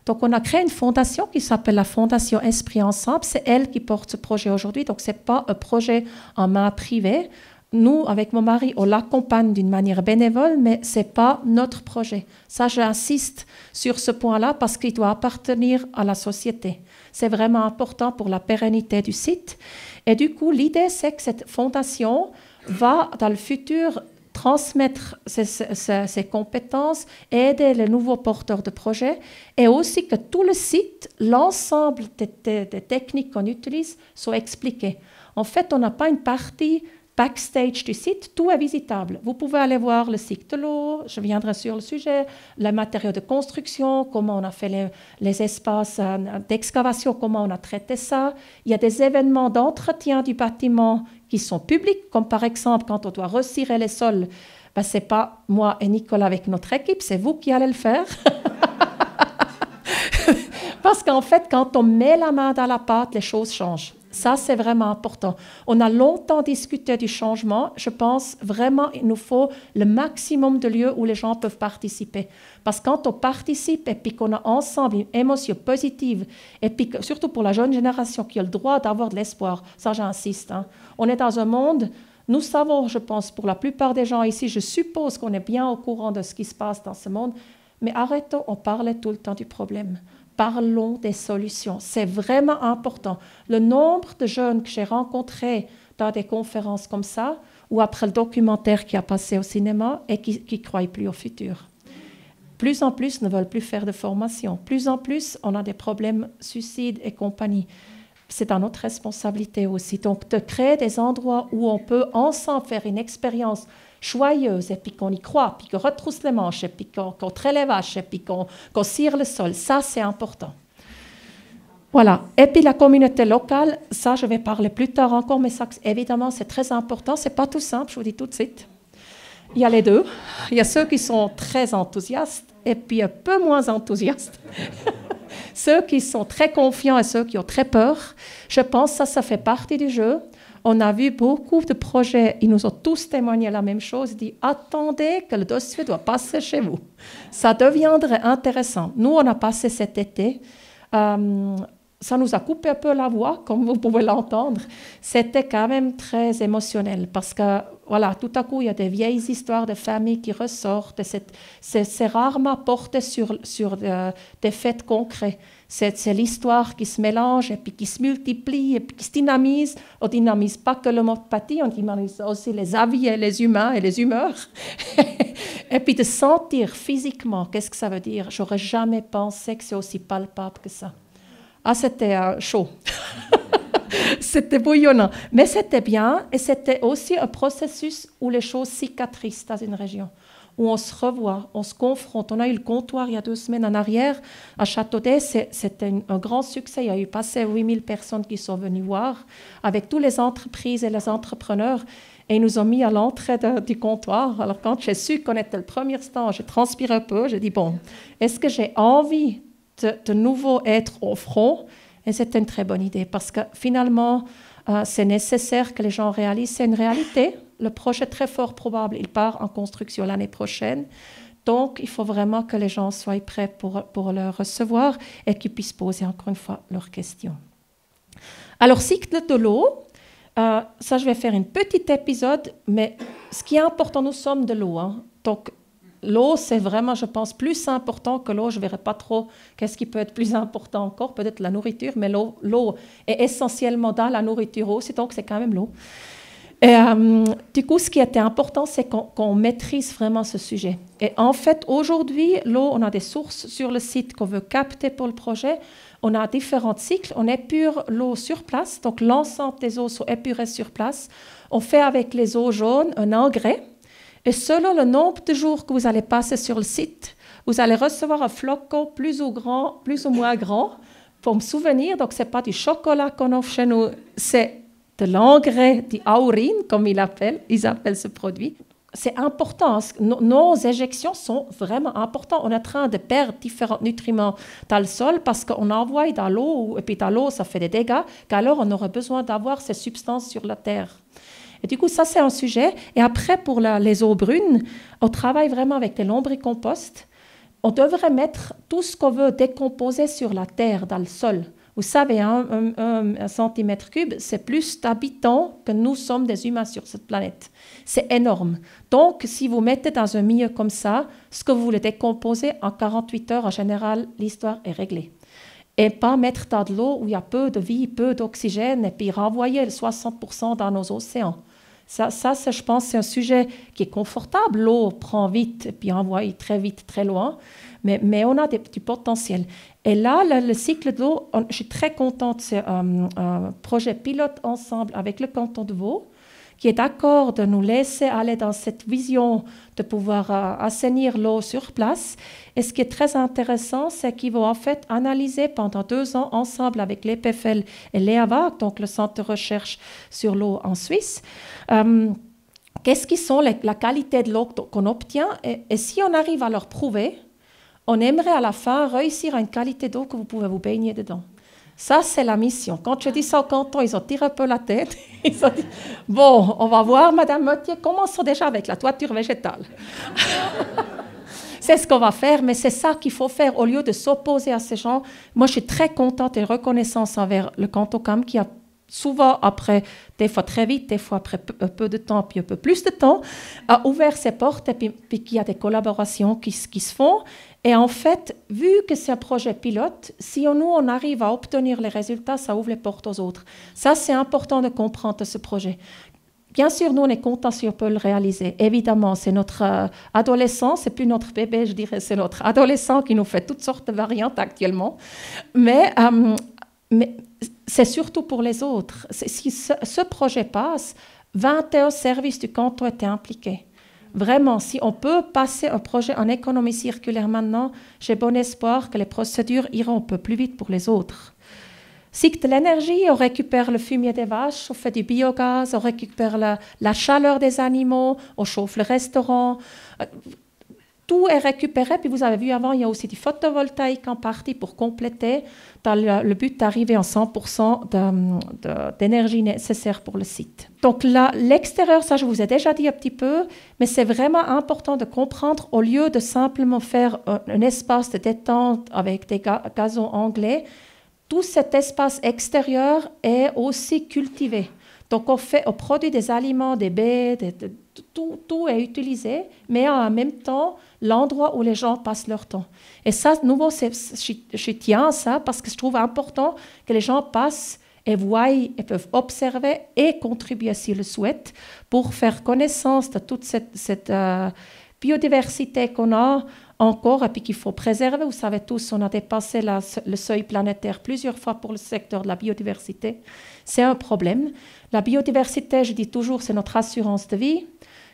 Donc, on a créé une fondation qui s'appelle la Fondation Esprit Ensemble. C'est elle qui porte ce projet aujourd'hui. Donc, ce n'est pas un projet en main privée. Nous, avec mon mari, on l'accompagne d'une manière bénévole, mais ce n'est pas notre projet. Ça, j'insiste sur ce point-là parce qu'il doit appartenir à la société. C'est vraiment important pour la pérennité du site. Et du coup, l'idée, c'est que cette fondation va, dans le futur, transmettre ses compétences, aider les nouveaux porteurs de projets et aussi que tout le site, l'ensemble des techniques qu'on utilise, soit expliqué. En fait, on n'a pas une partie backstage du site, tout est visitable. Vous pouvez aller voir le cycle de l'eau, je viendrai sur le sujet, les matériaux de construction, comment on a fait les espaces d'excavation, comment on a traité ça. Il y a des événements d'entretien du bâtiment qui sont publics, comme par exemple quand on doit recirer les sols. Ce n'est pas moi et Nicolas avec notre équipe, c'est vous qui allez le faire. Parce qu'en fait, quand on met la main dans la pâte, les choses changent. Ça, c'est vraiment important. On a longtemps discuté du changement. Je pense vraiment qu'il nous faut le maximum de lieux où les gens peuvent participer. Parce que quand on participe et puis qu'on a ensemble une émotion positive, et puis que, surtout pour la jeune génération qui a le droit d'avoir de l'espoir, ça j'insiste. On est dans un monde, nous savons, je pense, pour la plupart des gens ici, je suppose qu'on est bien au courant de ce qui se passe dans ce monde, mais arrêtons, on parlait tout le temps du problème. Parlons des solutions. C'est vraiment important. Le nombre de jeunes que j'ai rencontrés dans des conférences comme ça, ou après le documentaire qui a passé au cinéma, et qui ne croient plus au futur. Plus en plus ne veulent plus faire de formation. Plus en plus, on a des problèmes suicides et compagnie. C'est dans notre responsabilité aussi. Donc, de créer des endroits où on peut ensemble faire une expérience joyeuse, et puis qu'on y croit, puis qu'on retrousse les manches, et puis qu'on traite les vaches, et puis qu'on cire le sol. Ça, c'est important. Voilà. Et puis la communauté locale, ça, je vais parler plus tard encore, mais ça, évidemment, c'est très important. Ce n'est pas tout simple, je vous dis tout de suite. Il y a les deux. Il y a ceux qui sont très enthousiastes, et puis un peu moins enthousiastes. ceux qui sont très confiants et ceux qui ont très peur. Je pense que ça fait partie du jeu. On a vu beaucoup de projets, ils nous ont tous témoigné la même chose, ils disent « Attendez que le dossier doit passer chez vous. » Ça deviendrait intéressant. Nous, on a passé cet été. Ça nous a coupé un peu la voix, comme vous pouvez l'entendre. C'était quand même très émotionnel parce que, voilà, tout à coup, il y a des vieilles histoires de famille qui ressortent. C'est rarement porté sur des faits concrets. C'est l'histoire qui se mélange et puis qui se multiplie et puis qui se dynamise. On ne dynamise pas que l'homéopathie, on dynamise aussi les avis et les humains et les humeurs. Et puis de sentir physiquement, qu'est-ce que ça veut dire? J'aurais jamais pensé que c'est aussi palpable que ça. Ah, c'était chaud. C'était bouillonnant. Mais c'était bien et c'était aussi un processus où les choses cicatrisent dans une région, où on se revoit, on se confronte. On a eu le comptoir il y a 2 semaines en arrière à Châteaudet. C'était un grand succès. Il y a eu passé 8000 personnes qui sont venues voir avec toutes les entreprises et les entrepreneurs. Et ils nous ont mis à l'entrée du comptoir. Alors quand j'ai su qu'on était le premier stand, j'ai transpiré un peu. J'ai dit, bon, est-ce que j'ai envie de nouveau être au front? Et c'était une très bonne idée parce que finalement, c'est nécessaire que les gens réalisent. C'est une réalité. Le projet est très fort probable. Il part en construction l'année prochaine. Donc, il faut vraiment que les gens soient prêts pour le recevoir et qu'ils puissent poser encore une fois leurs questions. Alors, cycle de l'eau. Ça, je vais faire un petit épisode, mais ce qui est important, nous sommes de l'eau. Hein. Donc, l'eau, c'est vraiment, je pense, plus important que l'eau. Je ne verrai pas trop qu'est-ce qui peut être plus important encore, peut-être la nourriture, mais l'eau est essentiellement dans la nourriture aussi, donc c'est quand même l'eau. Et, du coup, ce qui était important, c'est qu'on maîtrise vraiment ce sujet. Et en fait, aujourd'hui, l'eau, on a des sources sur le site qu'on veut capter pour le projet. On a différents cycles. On épure l'eau sur place, donc l'ensemble des eaux sont épurées sur place. On fait avec les eaux jaunes un engrais. Et selon le nombre de jours que vous allez passer sur le site, vous allez recevoir un flocon plus ou moins grand pour me souvenir. Donc, ce n'est pas du chocolat qu'on offre chez nous, c'est de l'engrais, du aurine, comme ils appellent ce produit. C'est important. Nos éjections sont vraiment importantes. On est en train de perdre différents nutriments dans le sol parce qu'on envoie dans l'eau, et puis dans l'eau, ça fait des dégâts, qu'alors on aurait besoin d'avoir ces substances sur la terre. Et du coup, ça, c'est un sujet. Et après, pour les eaux brunes, on travaille vraiment avec des lombricomposts. On devrait mettre tout ce qu'on veut décomposer sur la terre, dans le sol. Vous savez, un centimètre cube, c'est plus d'habitants que nous sommes des humains sur cette planète. C'est énorme. Donc, si vous mettez dans un milieu comme ça, ce que vous voulez décomposer, en 48 heures, en général, l'histoire est réglée. Et pas mettre dans de l'eau où il y a peu de vie, peu d'oxygène, et puis renvoyer le 60% dans nos océans. Ça, je pense, c'est un sujet qui est confortable. L'eau prend vite et puis envoie très vite, très loin. Mais on a du potentiel. Et là, le cycle d'eau, je suis très contente. C'est un projet pilote ensemble avec le canton de Vaud qui est d'accord de nous laisser aller dans cette vision de pouvoir assainir l'eau sur place. Et ce qui est très intéressant, c'est qu'ils vont en fait analyser pendant 2 ans ensemble avec l'EPFL et l'EAVAG, donc le centre de recherche sur l'eau en Suisse, qu'est-ce qui sont la qualité de l'eau qu'on obtient. Et si on arrive à leur prouver, on aimerait à la fin réussir à une qualité d'eau que vous pouvez vous baigner dedans. Ça, c'est la mission. Quand je dis ça au canton, ils ont tiré un peu la tête. Ils ont dit, bon, on va voir, Madame Mottier, commençons déjà avec la toiture végétale. C'est ce qu'on va faire, mais c'est ça qu'il faut faire au lieu de s'opposer à ces gens. Moi, je suis très contente et reconnaissante envers le canton CAM qui a souvent, après, des fois très vite, des fois après peu de temps, puis un peu plus de temps, a ouvert ses portes et puis qu'il y a des collaborations qui se font. Et en fait, vu que c'est un projet pilote, si on arrive à obtenir les résultats, ça ouvre les portes aux autres. Ça, c'est important de comprendre ce projet. Bien sûr, nous, on est contents si on peut le réaliser. Évidemment, c'est notre adolescent, c'est plus notre bébé, je dirais, c'est notre adolescent qui nous fait toutes sortes de variantes actuellement. Mais c'est surtout pour les autres. Si ce projet passe, 21 services du canton étaient impliqués. Vraiment, si on peut passer un projet en économie circulaire maintenant, j'ai bon espoir que les procédures iront un peu plus vite pour les autres. Cycle de l'énergie, on récupère le fumier des vaches, on fait du biogaz, on récupère la chaleur des animaux, on chauffe le restaurant. tout est récupéré. Puis vous avez vu avant, il y a aussi du photovoltaïque en partie pour compléter, dans le but d'arriver à 100% d'énergie nécessaire pour le site. Donc là, l'extérieur, ça je vous ai déjà dit un petit peu, mais c'est vraiment important de comprendre, au lieu de simplement faire un espace de détente avec des gazons anglais, tout cet espace extérieur est aussi cultivé. Donc on produit des aliments, des baies, tout est utilisé, mais en même temps, l'endroit où les gens passent leur temps. Et ça, de nouveau, je tiens à ça parce que je trouve important que les gens passent et voient et peuvent observer et contribuer s'ils le souhaitent pour faire connaissance de toute cette biodiversité qu'on a encore et puis qu'il faut préserver. Vous savez tous, on a dépassé le seuil planétaire plusieurs fois pour le secteur de la biodiversité. C'est un problème. La biodiversité, je dis toujours, c'est notre assurance de vie.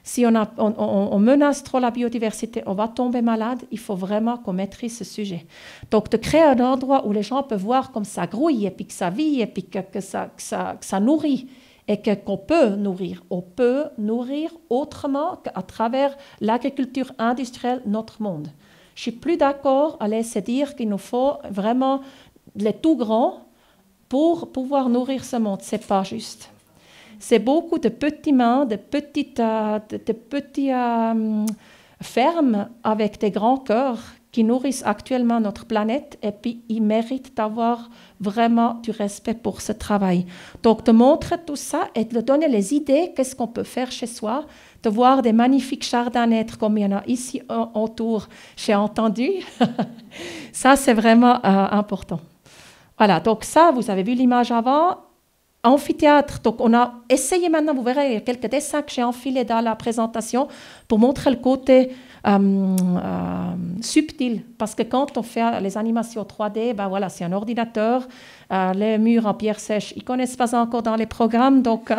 Si on menace trop la biodiversité, on va tomber malade. Il faut vraiment qu'on maîtrise ce sujet. Donc, de créer un endroit où les gens peuvent voir comme ça grouille, et puis que ça vit, et puis que ça nourrit, et qu'on peut nourrir. On peut nourrir autrement qu'à travers l'agriculture industrielle notre monde. Je suis plus d'accord à laisser dire qu'il nous faut vraiment les tout grands pour pouvoir nourrir ce monde. Ce n'est pas juste. C'est beaucoup de petits mains, de petites fermes avec des grands cœurs qui nourrissent actuellement notre planète et puis ils méritent d'avoir vraiment du respect pour ce travail. Donc de montrer tout ça et de donner les idées, qu'est-ce qu'on peut faire chez soi, de voir des magnifiques jardins naître comme il y en a ici autour, j'ai entendu. Ça, c'est vraiment important. Voilà, donc ça, vous avez vu l'image avant. Amphithéâtre, donc on a essayé maintenant, vous verrez, il y a quelques dessins que j'ai enfilés dans la présentation pour montrer le côté subtil, parce que quand on fait les animations 3D, ben voilà, c'est un ordinateur, les murs en pierre sèche, ils ne connaissent pas encore dans les programmes, donc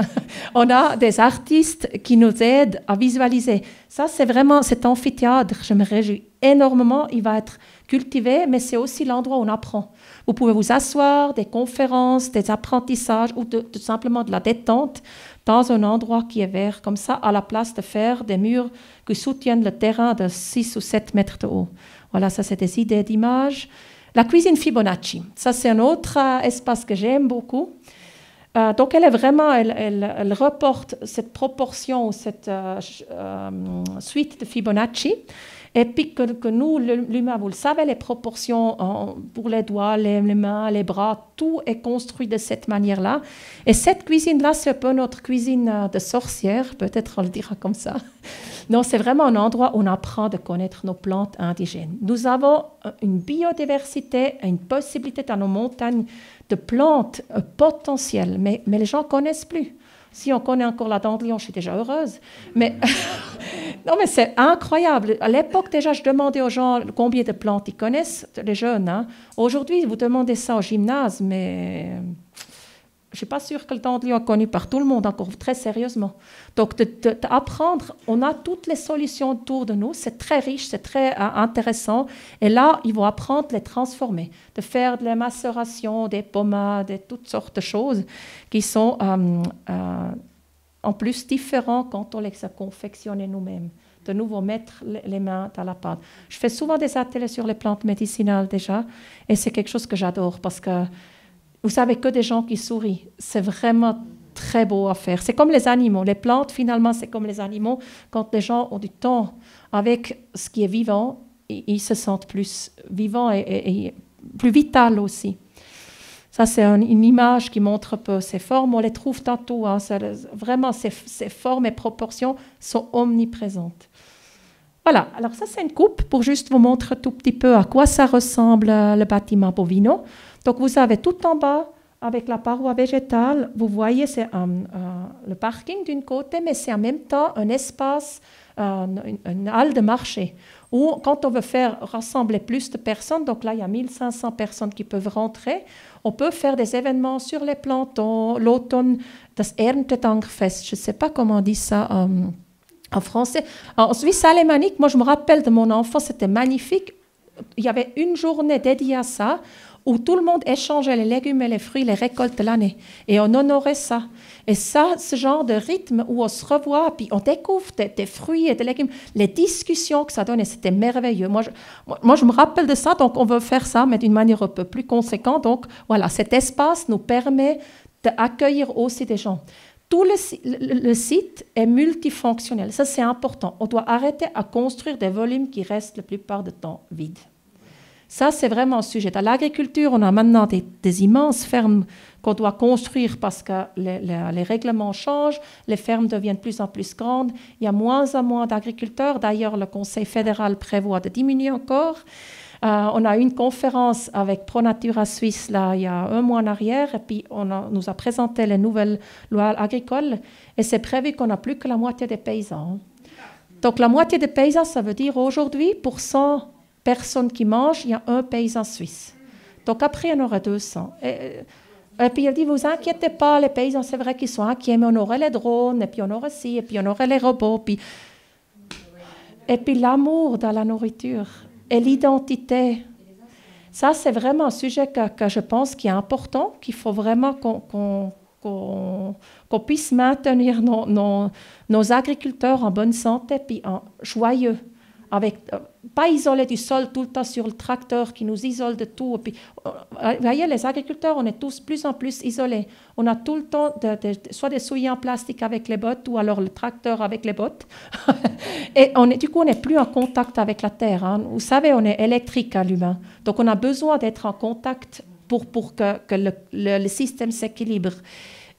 on a des artistes qui nous aident à visualiser. Ça, c'est vraiment cet amphithéâtre, je me réjouis énormément, il va être cultivé, mais c'est aussi l'endroit où on apprend. Vous pouvez vous asseoir, des conférences, des apprentissages ou tout simplement de la détente dans un endroit qui est vert, comme ça, à la place de faire des murs qui soutiennent le terrain de 6 ou 7 mètres de haut. Voilà, ça c'est des idées d'images. La cuisine Fibonacci, ça c'est un autre espace que j'aime beaucoup. Donc elle est vraiment, elle reporte cette proportion ou cette suite de Fibonacci. Et puis que nous, l'humain, vous le savez, les proportions pour les doigts, les mains, les bras, tout est construit de cette manière-là. Et cette cuisine-là, c'est un peu notre cuisine de sorcière, peut-être on le dira comme ça. Non, c'est vraiment un endroit où on apprend de connaître nos plantes indigènes. Nous avons une biodiversité, une possibilité dans nos montagnes de plantes potentielles, mais les gens ne connaissent plus. Si on connaît encore la dandelion, je suis déjà heureuse. Mais non, mais c'est incroyable. À l'époque, déjà, je demandais aux gens combien de plantes ils connaissent, les jeunes. Hein. Aujourd'hui, vous demandez ça au gymnase, mais je ne suis pas sûre que le dandelion est connu par tout le monde, encore très sérieusement. Donc, d'apprendre, on a toutes les solutions autour de nous. C'est très riche, c'est très intéressant. Et là, ils vont apprendre à les transformer, de faire de la macération, des pommades, toutes sortes de choses qui sont en plus différents quand on les a confectionnés nous-mêmes. De nouveau, mettre les mains dans la pâte. Je fais souvent des ateliers sur les plantes médicinales déjà, et c'est quelque chose que j'adore parce que vous savez que des gens qui sourient. C'est vraiment très beau à faire. C'est comme les animaux. Les plantes, finalement, c'est comme les animaux. Quand les gens ont du temps avec ce qui est vivant, ils se sentent plus vivants et plus vital aussi. Ça, c'est une image qui montre un peu ces formes. On les trouve tantôt. Hein. Vraiment, ces formes et proportions sont omniprésentes. Voilà. Alors ça, c'est une coupe pour juste vous montrer tout petit peu à quoi ça ressemble le bâtiment Bovino. Donc, vous avez tout en bas, avec la paroi végétale, vous voyez, c'est le parking d'une côté, mais c'est en même temps un espace, une halle de marché, où quand on veut faire rassembler plus de personnes, donc là, il y a 1500 personnes qui peuvent rentrer, on peut faire des événements sur les plantons, l'automne, das Erntedankfest, je ne sais pas comment on dit ça en français. En Suisse alémanique, moi, je me rappelle de mon enfant, c'était magnifique. Il y avait une journée dédiée à ça, où tout le monde échangeait les légumes et les fruits, les récoltes de l'année. Et on honorait ça. Et ça, ce genre de rythme où on se revoit, puis on découvre des fruits et des légumes, les discussions que ça donnait, c'était merveilleux. Moi, je me rappelle de ça, donc on veut faire ça, mais d'une manière un peu plus conséquente. Donc voilà, cet espace nous permet d'accueillir aussi des gens. Tout le site est multifonctionnel. Ça, c'est important. On doit arrêter à construire des volumes qui restent la plupart du temps vides. Ça, c'est vraiment un sujet. Dans l'agriculture, on a maintenant des immenses fermes qu'on doit construire parce que les règlements changent, les fermes deviennent de plus en plus grandes, il y a moins en moins d'agriculteurs. D'ailleurs, le Conseil fédéral prévoit de diminuer encore. On a eu une conférence avec ProNatura Suisse là, il y a un mois en arrière, et puis nous a présenté les nouvelles lois agricoles, et c'est prévu qu'on n'a plus que la moitié des paysans. Donc la moitié des paysans, ça veut dire aujourd'hui, pour 100 personnes qui mangent, il y a un paysan suisse. Donc après, il y en aura 200. Et puis il dit, vous inquiétez pas, les paysans, c'est vrai qu'ils sont inquiets, mais on aurait les drones, et puis on aurait ci, et puis on aurait les robots. Et puis l'amour dans la nourriture. Et l'identité, ça c'est vraiment un sujet que je pense qui est important, qu'il faut vraiment qu'on puisse maintenir nos agriculteurs en bonne santé, puis en joyeux, pas isolés du sol tout le temps sur le tracteur qui nous isole de tout. Puis, vous voyez, les agriculteurs, on est tous plus en plus isolés. On a tout le temps soit des souliers en plastique avec les bottes ou alors le tracteur avec les bottes. Et du coup, on n'est plus en contact avec la terre. Hein. Vous savez, on est électrique à l'humain. Donc, on a besoin d'être en contact pour que le système s'équilibre.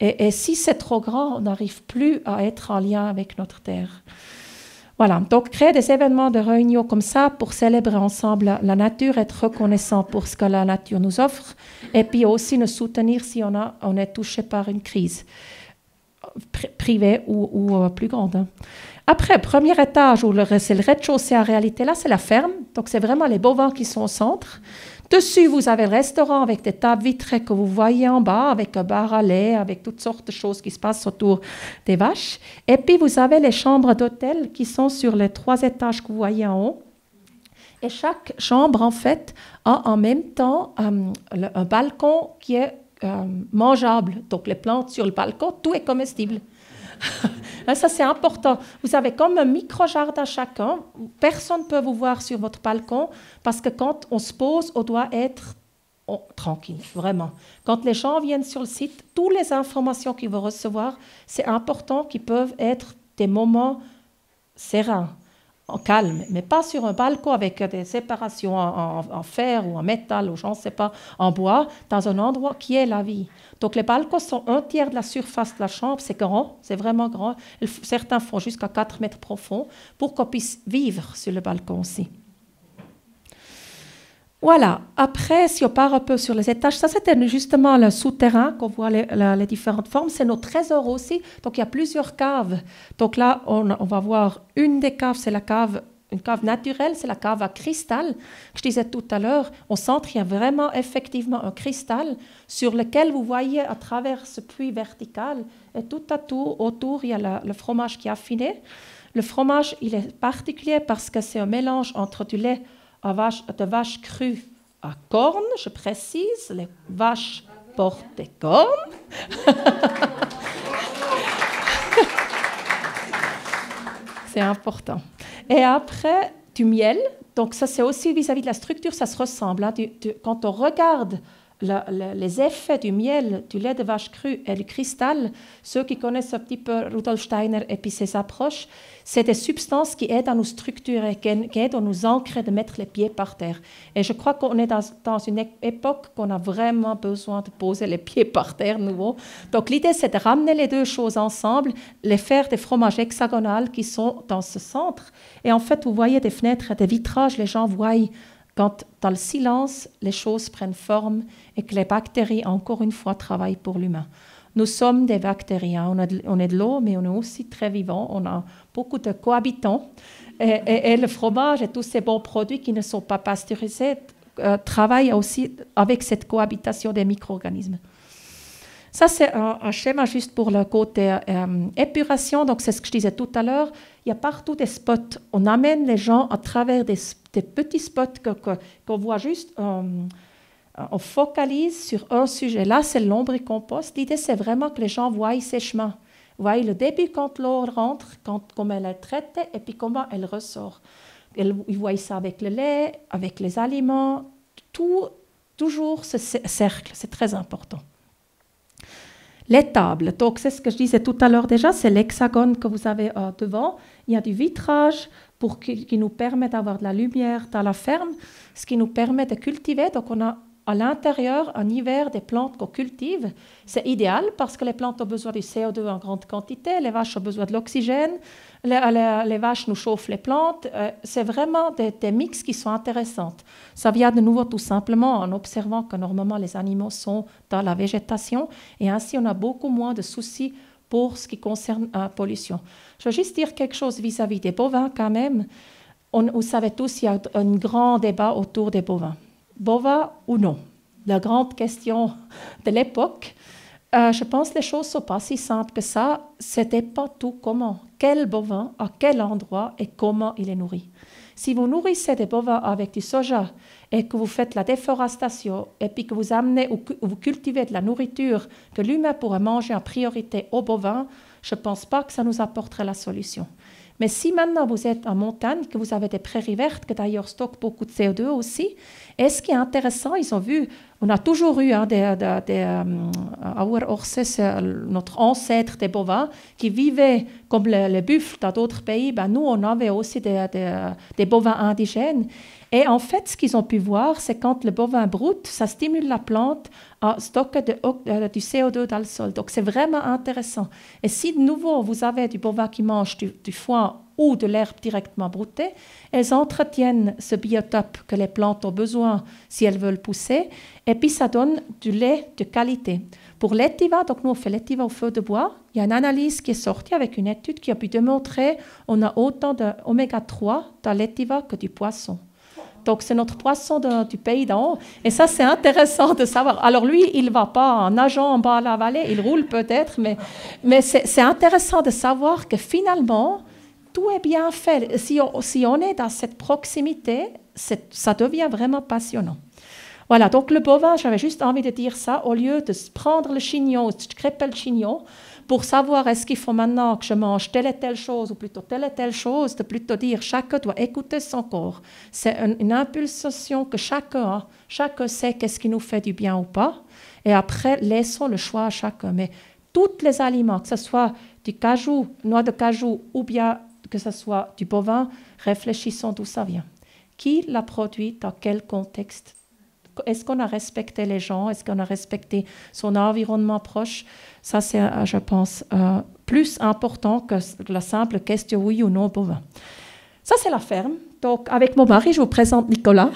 Et si c'est trop grand, on n'arrive plus à être en lien avec notre terre. Voilà, donc créer des événements de réunion comme ça pour célébrer ensemble la nature, être reconnaissant pour ce que la nature nous offre, et puis aussi nous soutenir si on est touché par une crise privée ou plus grande. Après, premier étage, c'est le rez-de-chaussée en réalité, là c'est la ferme, donc c'est vraiment les bovins qui sont au centre. Dessus, vous avez le restaurant avec des tables vitrées que vous voyez en bas, avec un bar à lait, avec toutes sortes de choses qui se passent autour des vaches. Et puis, vous avez les chambres d'hôtel qui sont sur les 3 étages que vous voyez en haut. Et chaque chambre, en fait, a en même temps un balcon qui est mangeable. Donc, les plantes sur le balcon, tout est comestible. Ça, c'est important. Vous avez comme un micro-jardin chacun. Personne ne peut vous voir sur votre balcon parce que quand on se pose, on doit être tranquille, vraiment. Quand les gens viennent sur le site, toutes les informations qu'ils vont recevoir, c'est important qu'ils peuvent être des moments sereins, en calme, mais pas sur un balcon avec des séparations en fer ou en métal ou je ne sais pas, en bois, dans un endroit qui est la vie. Donc les balcons sont 1/3 de la surface de la chambre, c'est grand, c'est vraiment grand. Certains font jusqu'à 4 mètres profond pour qu'on puisse vivre sur le balcon aussi. Voilà, après, si on part un peu sur les étages, ça c'était justement le souterrain qu'on voit les différentes formes. C'est notre trésor aussi, donc il y a plusieurs caves. Donc là, on va voir une des caves, c'est une cave naturelle, c'est la cave à cristal, que je disais tout à l'heure. Au centre, il y a vraiment effectivement un cristal sur lequel vous voyez à travers ce puits vertical, et tout autour, il y a le fromage qui est affiné. Le fromage, il est particulier parce que c'est un mélange entre du lait de vaches crues à cornes, je précise, les vaches portent des cornes. C'est important. Et après, du miel. Donc ça, c'est aussi vis-à-vis de la structure, ça se ressemble. Hein. Quand on regarde les effets du miel, du lait de vache crue et du cristal, ceux qui connaissent un petit peu Rudolf Steiner et puis ses approches, c'est des substances qui aident à nous structurer, qui aident à nous ancrer, de mettre les pieds par terre. Et je crois qu'on est dans une époque qu'on a vraiment besoin de poser les pieds par terre nouveau. Donc l'idée, c'est de ramener les deux choses ensemble, les faire des fromages hexagonales qui sont dans ce centre. Et en fait, vous voyez des fenêtres et des vitrages, les gens voient quand dans le silence, les choses prennent forme et que les bactéries, encore une fois, travaillent pour l'humain. Nous sommes des bactéries, hein. On est de l'eau, mais on est aussi très vivants. On a beaucoup de cohabitants. Et le fromage et tous ces bons produits qui ne sont pas pasteurisés travaillent aussi avec cette cohabitation des micro-organismes. Ça, c'est un schéma juste pour le côté épuration. Donc, c'est ce que je disais tout à l'heure. Il y a partout des spots. On amène les gens à travers des petits spots qu'on voit juste On focalise sur un sujet. Là, c'est le lombricompost. L'idée, c'est vraiment que les gens voient ces chemins. Voient le début quand l'eau rentre, comment elle est traitée et puis comment elle ressort. Ils voient ça avec le lait, avec les aliments, toujours ce cercle, c'est très important. Les tables, donc c'est ce que je disais tout à l'heure déjà, c'est l'hexagone que vous avez devant. Il y a du vitrage qui nous permet d'avoir de la lumière dans la ferme, ce qui nous permet de cultiver. Donc on a à l'intérieur, en hiver, des plantes qu'on cultive. C'est idéal parce que les plantes ont besoin du CO2 en grande quantité, les vaches ont besoin de l'oxygène, les vaches nous chauffent les plantes. C'est vraiment des mix qui sont intéressants. Ça vient de nouveau tout simplement en observant que normalement les animaux sont dans la végétation et ainsi on a beaucoup moins de soucis pour ce qui concerne la pollution. Je veux juste dire quelque chose vis-à-vis des bovins quand même. Vous savez tous, il y a un grand débat autour des bovins. Bovins ou non? La grande question de l'époque. Je pense que les choses ne sont pas si simples que ça. C'était pas tout comment. Quel bovin, à quel endroit et comment il est nourri. Si vous nourrissez des bovins avec du soja et que vous faites la déforestation et puis que vous amenez ou vous cultivez de la nourriture que l'humain pourrait manger en priorité aux bovins, je ne pense pas que ça nous apporterait la solution. Mais si maintenant vous êtes en montagne, que vous avez des prairies vertes, que d'ailleurs stockent beaucoup de CO2 aussi, et ce qui est intéressant, ils ont vu, on a toujours eu Auer Horses, notre ancêtre des bovins, qui vivaient comme les buffles dans d'autres pays. Ben, nous, on avait aussi des bovins indigènes. Et en fait, ce qu'ils ont pu voir, c'est quand le bovin broute, ça stimule la plante à stocker du CO2 dans le sol. Donc, c'est vraiment intéressant. Et si de nouveau, vous avez du bovin qui mange du foin ou de l'herbe directement broutée, elles entretiennent ce biotope que les plantes ont besoin si elles veulent pousser. Et puis, ça donne du lait de qualité. Pour l'étiva, donc nous, on fait l'étiva au feu de bois. Il y a une analyse qui est sortie avec une étude qui a pu démontrer qu'on a autant d'oméga 3 dans l'étiva que du poisson. Donc, c'est notre poisson du pays d'en haut. Et ça, c'est intéressant de savoir. Alors, lui, il ne va pas en nageant en bas à la vallée. Il roule peut-être, mais c'est intéressant de savoir que finalement, tout est bien fait. Si on est dans cette proximité, ça devient vraiment passionnant. Voilà, donc le bovin, j'avais juste envie de dire ça, au lieu de prendre le chignon, de crêper le chignon, pour savoir est-ce qu'il faut maintenant que je mange telle et telle chose, ou plutôt telle et telle chose, de plutôt dire chacun doit écouter son corps. C'est une impulsion que chacun sait qu'est-ce qui nous fait du bien ou pas, et après, laissons le choix à chacun. Mais tous les aliments, que ce soit du cajou, noix de cajou, ou bien que ce soit du bovin, réfléchissons d'où ça vient. Qui l'a produit, dans quel contexte? Est-ce qu'on a respecté les gens? Est-ce qu'on a respecté son environnement proche? Ça, c'est, je pense, plus important que la simple question oui ou non bovin. Ça, c'est la ferme. Donc, avec mon mari, je vous présente Nicolas.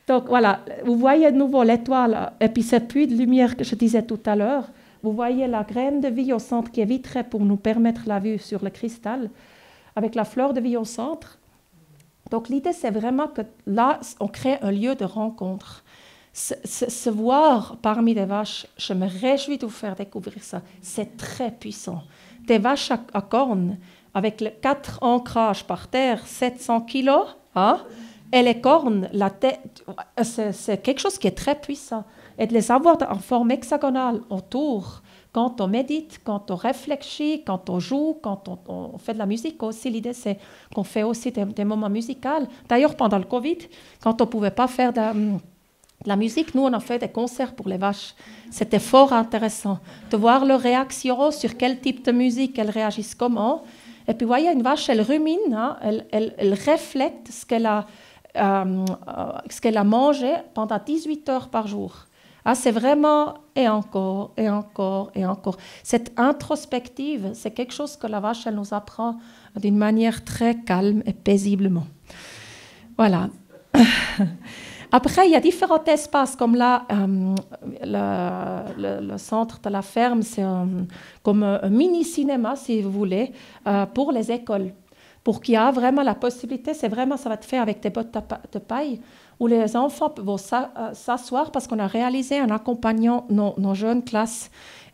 Donc, voilà, vous voyez de nouveau l'étoile et puis ce puits de lumière que je disais tout à l'heure. Vous voyez la graine de vie au centre qui est vitrée pour nous permettre la vue sur le cristal, avec la fleur de vie au centre. Donc, l'idée, c'est vraiment que là, on crée un lieu de rencontre. Se voir parmi les vaches, je me réjouis de vous faire découvrir ça. C'est très puissant. Des vaches à cornes, avec 4 ancrages par terre, 700 kilos, hein, et les cornes, la tête, c'est quelque chose qui est très puissant. Et de les avoir en forme hexagonale autour, quand on médite, quand on réfléchit, quand on joue, quand on fait de la musique aussi. L'idée, c'est qu'on fait aussi des moments musicaux. D'ailleurs, pendant le Covid, quand on ne pouvait pas faire de la musique, nous, on a fait des concerts pour les vaches. C'était fort intéressant de voir leur réaction sur quel type de musique elles réagissent comment. Et puis, vous voyez, une vache, elle rumine, hein, elle reflète ce qu'elle a mangé pendant 18 heures par jour. Ah, c'est vraiment et encore, et encore, et encore. Cette introspective, c'est quelque chose que la vache, elle nous apprend d'une manière très calme et paisiblement. Voilà. Après, il y a différents espaces, comme là, le centre de la ferme, c'est comme un mini-cinéma, si vous voulez, pour les écoles. Pour qu'il y ait vraiment la possibilité, ça va être fait avec des bottes de paille, où les enfants vont s'asseoir parce qu'on a réalisé en accompagnant nos jeunes classes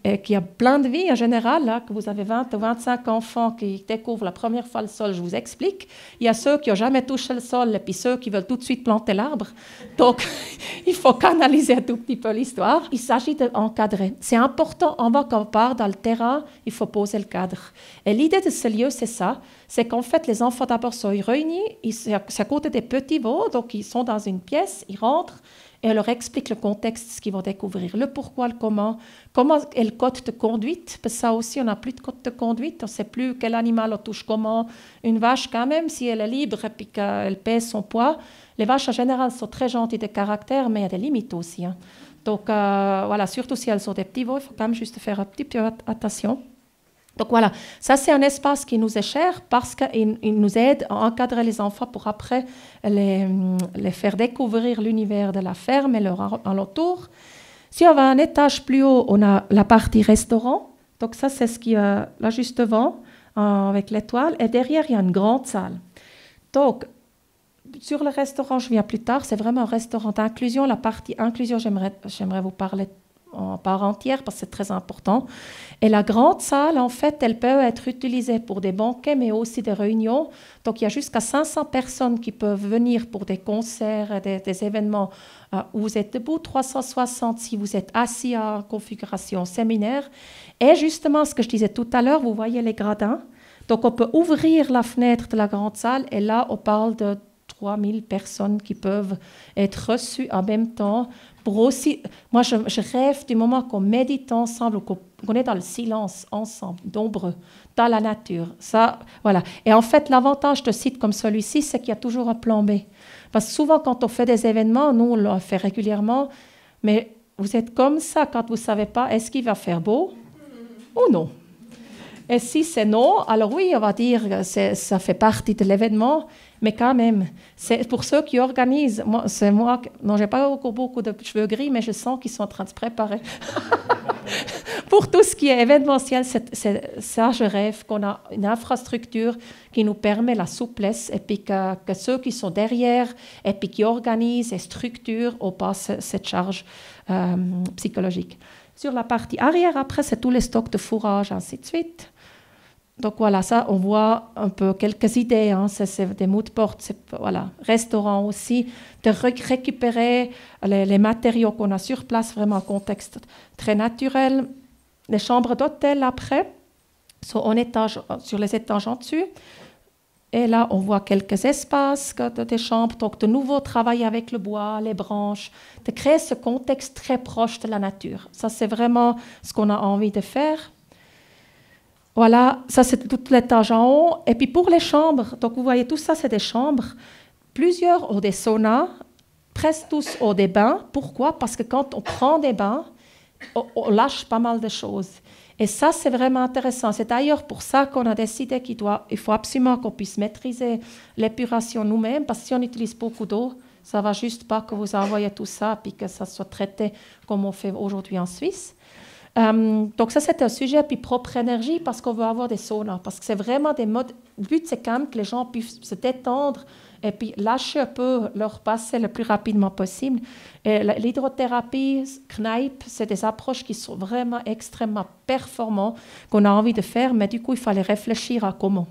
et qu'il y a plein de vies en général, là, que vous avez 20 ou 25 enfants qui découvrent la première fois le sol, je vous explique. Il y a ceux qui n'ont jamais touché le sol et puis ceux qui veulent tout de suite planter l'arbre. Donc, il faut canaliser un tout petit peu l'histoire. Il s'agit d'encadrer. C'est important, quand on part dans le terrain, il faut poser le cadre. Et l'idée de ce lieu, c'est ça. C'est qu'en fait, les enfants d'abord sont réunis, c'est à côté des petits veaux, donc ils sont dans une pièce, ils rentrent, et elle leur explique le contexte, ce qu'ils vont découvrir, le pourquoi, le comment est le code de conduite, parce que ça aussi, on n'a plus de code de conduite, on ne sait plus quel animal on touche comment. Une vache, quand même, si elle est libre et puis qu'elle pèse son poids, les vaches, en général, sont très gentilles de caractère, mais il y a des limites aussi. Hein. Donc, voilà, surtout si elles sont des petits veaux, il faut quand même juste faire un petit peu attention. Donc voilà, ça c'est un espace qui nous est cher parce qu'il nous aide à encadrer les enfants pour après les faire découvrir l'univers de la ferme et leur alentour. Si on va un étage plus haut, on a la partie restaurant. Donc ça c'est ce qui est là juste devant avec l'étoile. Et derrière, il y a une grande salle. Donc sur le restaurant, je viens plus tard, c'est vraiment un restaurant d'inclusion. La partie inclusion, j'aimerais vous parler en part entière parce que c'est très important. Et la grande salle, en fait, elle peut être utilisée pour des banquets, mais aussi des réunions. Donc, il y a jusqu'à 500 personnes qui peuvent venir pour des concerts, des événements où vous êtes debout, 360 si vous êtes assis en configuration séminaire. Et justement, ce que je disais tout à l'heure, vous voyez les gradins. Donc, on peut ouvrir la fenêtre de la grande salle et là, on parle de 3000 personnes qui peuvent être reçues en même temps. Pour aussi, moi, je rêve du moment qu'on médite ensemble, qu'on est dans le silence ensemble, nombreux, dans la nature. Ça, voilà. Et en fait, l'avantage de sites comme celui-ci, c'est qu'il y a toujours un plan B. Parce que souvent, quand on fait des événements, nous, on le fait régulièrement, mais vous êtes comme ça quand vous ne savez pas, est-ce qu'il va faire beau ou non? Et si c'est non, alors oui, on va dire que ça fait partie de l'événement, mais quand même, c'est pour ceux qui organisent. C'est moi, non, j'ai pas encore beaucoup de cheveux gris, mais je sens qu'ils sont en train de se préparer. Pour tout ce qui est événementiel, ça, je rêve qu'on a une infrastructure qui nous permet la souplesse et puis que ceux qui sont derrière et puis qui organisent et structurent on passe cette charge psychologique. Sur la partie arrière, après, c'est tous les stocks de fourrage, ainsi de suite. Donc voilà, ça, on voit un peu quelques idées. Hein. C'est des mots de porte, voilà, restaurant aussi, de récupérer les matériaux qu'on a sur place, vraiment un contexte très naturel. Les chambres d'hôtel, après, sont sur les étages en dessus. Et là, on voit quelques espaces des chambres. Donc, de nouveau, travailler avec le bois, les branches, de créer ce contexte très proche de la nature. Ça, c'est vraiment ce qu'on a envie de faire. Voilà, ça, c'est tout l'étage en haut. Et puis, pour les chambres, donc vous voyez, tout ça, c'est des chambres. Plusieurs ont des saunas, presque tous ont des bains. Pourquoi? Parce que quand on prend des bains, on lâche pas mal de choses. Et ça, c'est vraiment intéressant. C'est d'ailleurs pour ça qu'on a décidé il faut absolument qu'on puisse maîtriser l'épuration nous-mêmes, parce que si on utilise beaucoup d'eau, ça ne va juste pas que vous envoyez tout ça et que ça soit traité comme on fait aujourd'hui en Suisse. Donc ça, c'est un sujet, puis propre énergie, parce qu'on veut avoir des saunas, parce que c'est vraiment des modes... Le but, c'est quand même que les gens puissent se détendre et puis lâcher un peu leur passé le plus rapidement possible. Et l'hydrothérapie, Kneipp, c'est des approches qui sont vraiment extrêmement performantes, qu'on a envie de faire, mais du coup, il fallait réfléchir à comment.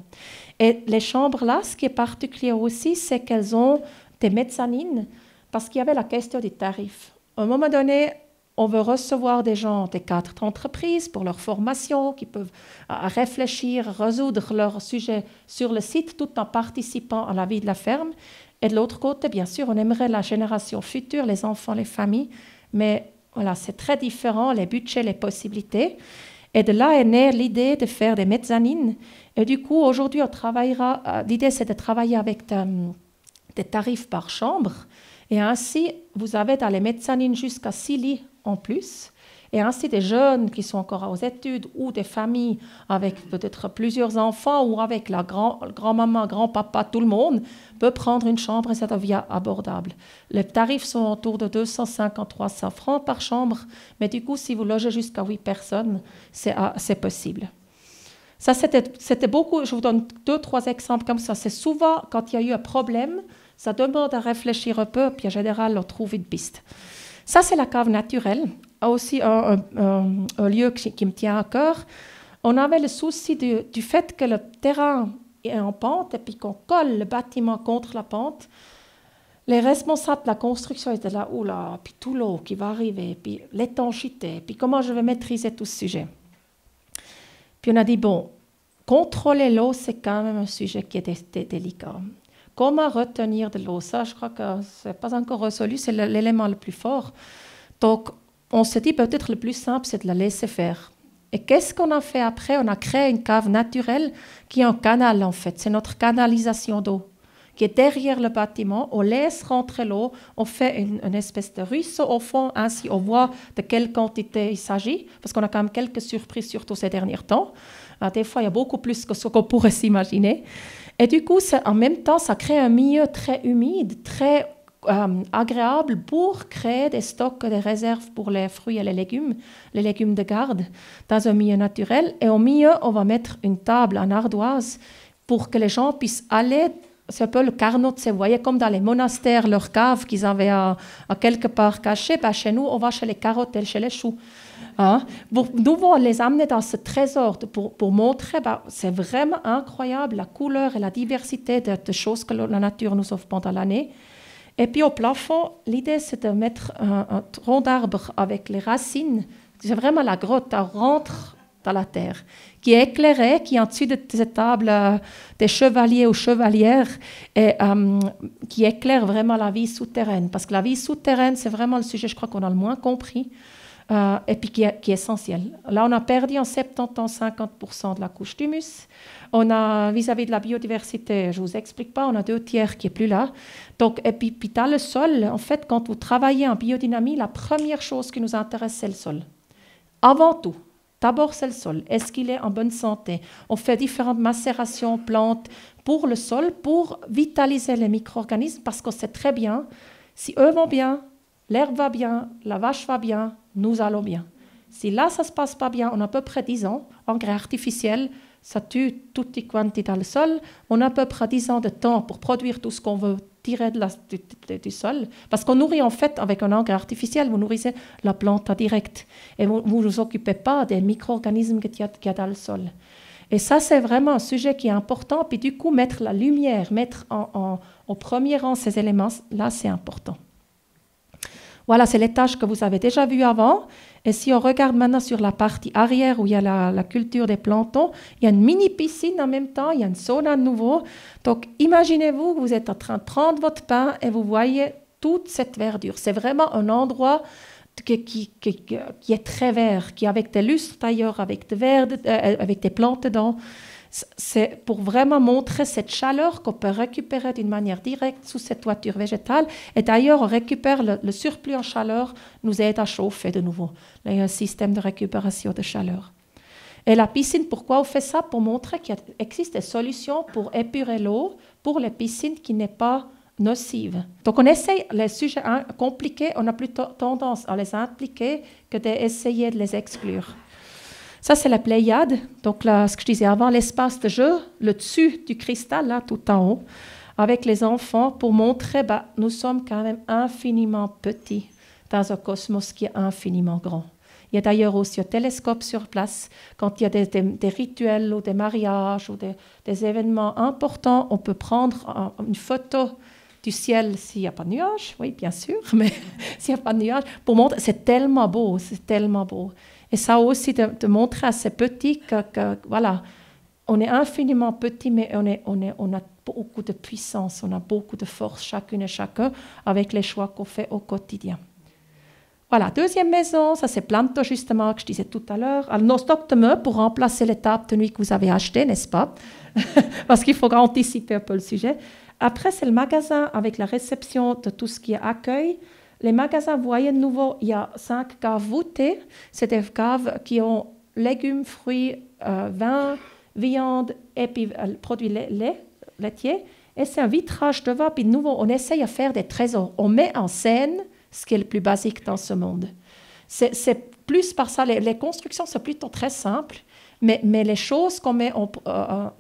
Et les chambres là, ce qui est particulier aussi, c'est qu'elles ont des mezzanines, parce qu'il y avait la question des tarifs. À un moment donné, on veut recevoir des gens des cadres d'entreprise pour leur formation, qui peuvent réfléchir, résoudre leurs sujets sur le site tout en participant à la vie de la ferme. Et de l'autre côté, bien sûr, on aimerait la génération future, les enfants, les familles. Mais voilà, c'est très différent, les budgets, les possibilités. Et de là est née l'idée de faire des mezzanines. Et du coup, aujourd'hui, on travaillera. L'idée, c'est de travailler avec des tarifs par chambre. Et ainsi, vous avez dans les mezzanines jusqu'à 6 lits en plus. Et ainsi, des jeunes qui sont encore aux études ou des familles avec peut-être plusieurs enfants ou avec la grand-maman, grand-papa, tout le monde peut prendre une chambre et ça devient abordable. Les tarifs sont autour de 250-300 francs par chambre, mais du coup, si vous logez jusqu'à 8 personnes, c'est possible. Ça, c'était beaucoup. Je vous donne 2-3 exemples comme ça. C'est souvent, quand il y a eu un problème, ça demande à réfléchir un peu, puis en général, on trouve une piste. Ça, c'est la cave naturelle. aussi un lieu qui me tient à cœur. On avait le souci du fait que le terrain est en pente et puis qu'on colle le bâtiment contre la pente. Les responsables de la construction étaient là, oula, puis tout l'eau qui va arriver, puis l'étanchéité, puis comment je vais maîtriser tout ce sujet. Puis on a dit, bon, contrôler l'eau, c'est quand même un sujet qui est délicat. Comment retenir de l'eau? Ça, je crois que ce n'est pas encore résolu, c'est l'élément le plus fort. Donc, on se dit peut-être le plus simple, c'est de la laisser faire. Et qu'est-ce qu'on a fait après? On a créé une cave naturelle qui est un canal, en fait. C'est notre canalisation d'eau qui est derrière le bâtiment. On laisse rentrer l'eau, on fait une espèce de ruisseau au fond, ainsi on voit de quelle quantité il s'agit, parce qu'on a quand même quelques surprises, surtout ces derniers temps. Des fois, il y a beaucoup plus que ce qu'on pourrait s'imaginer. Et du coup, en même temps, ça crée un milieu très humide, très agréable pour créer des stocks, des réserves pour les fruits et les légumes de garde, dans un milieu naturel. Et au milieu, on va mettre une table en ardoise pour que les gens puissent aller. C'est un peu le carnot, vous voyez, comme dans les monastères, leurs caves qu'ils avaient à quelque part cachées. Ben, chez nous, on va chez les carottes et chez les choux. Hein? Nous devons les amener dans ce trésor pour montrer, c'est vraiment incroyable la couleur et la diversité de choses que la nature nous offre pendant l'année. Et puis au plafond, l'idée, c'est de mettre un tronc d'arbre avec les racines. C'est vraiment la grotte, elle rentre dans la terre, qui est éclairée, qui est en dessus de ces tables des chevaliers ou chevalières, et qui éclaire vraiment la vie souterraine. Parce que la vie souterraine, c'est vraiment le sujet, je crois, qu'on a le moins compris, et puis qui est essentiel. Là, on a perdu en 70 ans 50% de la couche d'humus. On a, vis-à-vis de la biodiversité, je ne vous explique pas, on a 2/3 qui n'est plus là. Donc, et puis dans le sol, en fait, quand vous travaillez en biodynamie, la première chose qui nous intéresse, c'est le sol. Avant tout. D'abord, c'est le sol. Est-ce qu'il est en bonne santé? On fait différentes macérations, plantes pour le sol, pour vitaliser les micro-organismes, parce qu'on sait très bien, si eux vont bien, l'herbe va bien, la vache va bien, nous allons bien. Si là, ça ne se passe pas bien, on a à peu près 10 ans, engrais artificiel, ça tue tutti quanti dans le sol. On a à peu près 10 ans de temps pour produire tout ce qu'on veut tirer du sol. Parce qu'on nourrit en fait, avec un engrais artificiel, vous nourrissez la plante en direct. Et vous ne vous occupez pas des micro-organismes qu'il y a dans le sol. Et ça, c'est vraiment un sujet qui est important. Puis du coup, mettre la lumière, mettre au premier rang ces éléments-là, c'est important. Voilà, c'est les tâches que vous avez déjà vues avant. Et si on regarde maintenant sur la partie arrière où il y a la culture des plantains, il y a une mini piscine en même temps, il y a une sauna de nouveau. Donc, imaginez-vous que vous êtes en train de prendre votre pain et vous voyez toute cette verdure. C'est vraiment un endroit qui est très vert, qui est avec des lustres d'ailleurs, avec des plantes dedans. C'est pour vraiment montrer cette chaleur qu'on peut récupérer d'une manière directe sous cette toiture végétale. Et d'ailleurs, on récupère le surplus en chaleur, nous aide à chauffer de nouveau. Là, il y a un système de récupération de chaleur. Et la piscine, pourquoi on fait ça? Pour montrer qu'il existe des solutions pour épurer l'eau pour les piscines qui n'est pas nocive. Donc, on essaye les sujets compliqués, on a plutôt tendance à les impliquer que d'essayer de les exclure. Ça, c'est la Pléiade. Donc, là, ce que je disais avant, l'espace de jeu, le dessus du cristal, là, tout en haut, avec les enfants, pour montrer, nous sommes quand même infiniment petits dans un cosmos qui est infiniment grand. Il y a d'ailleurs aussi un télescope sur place. Quand il y a des rituels ou des mariages ou des événements importants, on peut prendre une photo du ciel s'il n'y a pas de nuages, oui, bien sûr, mais s'il n'y a pas de nuages, pour montrer, c'est tellement beau, c'est tellement beau. Et ça aussi de montrer à ces petits que voilà, on est infiniment petits, mais on a beaucoup de puissance, on a beaucoup de force, chacune et chacun, avec les choix qu'on fait au quotidien. Voilà, deuxième maison, ça c'est Planto justement, que je disais tout à l'heure. Alors, nos stocks de meubles pour remplacer les tables de nuit que vous avez achetées, n'est-ce pas? Parce qu'il faut anticiper un peu le sujet. Après, c'est le magasin avec la réception de tout ce qui est accueil. Les magasins, vous voyez de nouveau, il y a 5 caves voûtées. C'est des caves qui ont légumes, fruits, vin, viande et puis produits laitiers. Et c'est un vitrage devant. Puis de nouveau, on essaye à faire des trésors. On met en scène ce qui est le plus basique dans ce monde. C'est plus par ça. Les constructions sont plutôt très simples. Mais les choses qu'on met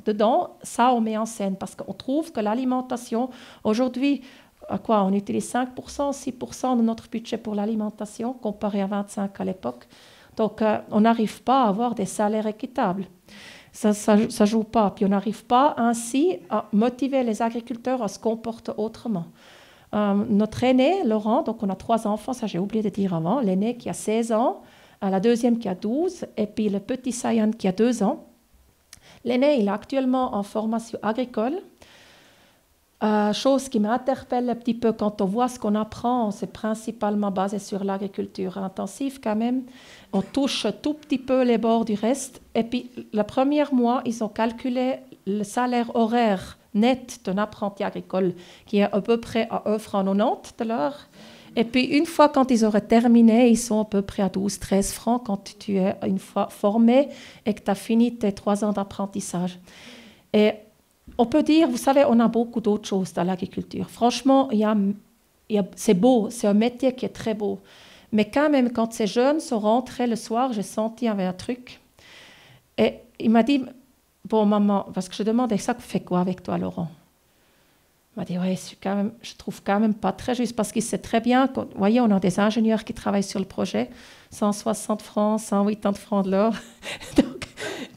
dedans, ça, on met en scène. Parce qu'on trouve que l'alimentation, aujourd'hui, à quoi on utilise 5%, 6% de notre budget pour l'alimentation, comparé à 25% à l'époque. Donc, on n'arrive pas à avoir des salaires équitables. Ça ne joue pas. Puis, on n'arrive pas ainsi à motiver les agriculteurs à se comporter autrement. Notre aîné, Laurent, donc on a 3 enfants, ça j'ai oublié de dire avant, l'aîné qui a 16 ans, la deuxième qui a 12, et puis le petit Sayan qui a 2 ans. L'aîné, il est actuellement en formation agricole. Chose qui m'interpelle un petit peu quand on voit ce qu'on apprend, c'est principalement basé sur l'agriculture intensive quand même. On touche tout petit peu les bords du reste. Et puis, le premier mois, ils ont calculé le salaire horaire net d'un apprenti agricole, qui est à peu près à 1,90 francs de l'heure. Et puis, une fois quand ils auraient terminé, ils sont à peu près à 12-13 francs quand tu es une fois formé et que tu as fini tes 3 ans d'apprentissage. Et on peut dire, vous savez, on a beaucoup d'autres choses dans l'agriculture. Franchement, c'est beau, c'est un métier qui est très beau. Mais quand même, quand ces jeunes sont rentrés le soir, j'ai senti qu'il y avait un truc. Et il m'a dit, bon maman, parce que je demandais ça, fais quoi avec toi, Laurent? Il m'a dit, ouais, je trouve quand même pas très juste, parce qu'il sait très bien, vous voyez, on a des ingénieurs qui travaillent sur le projet, 160 francs, 180 francs de l'heure.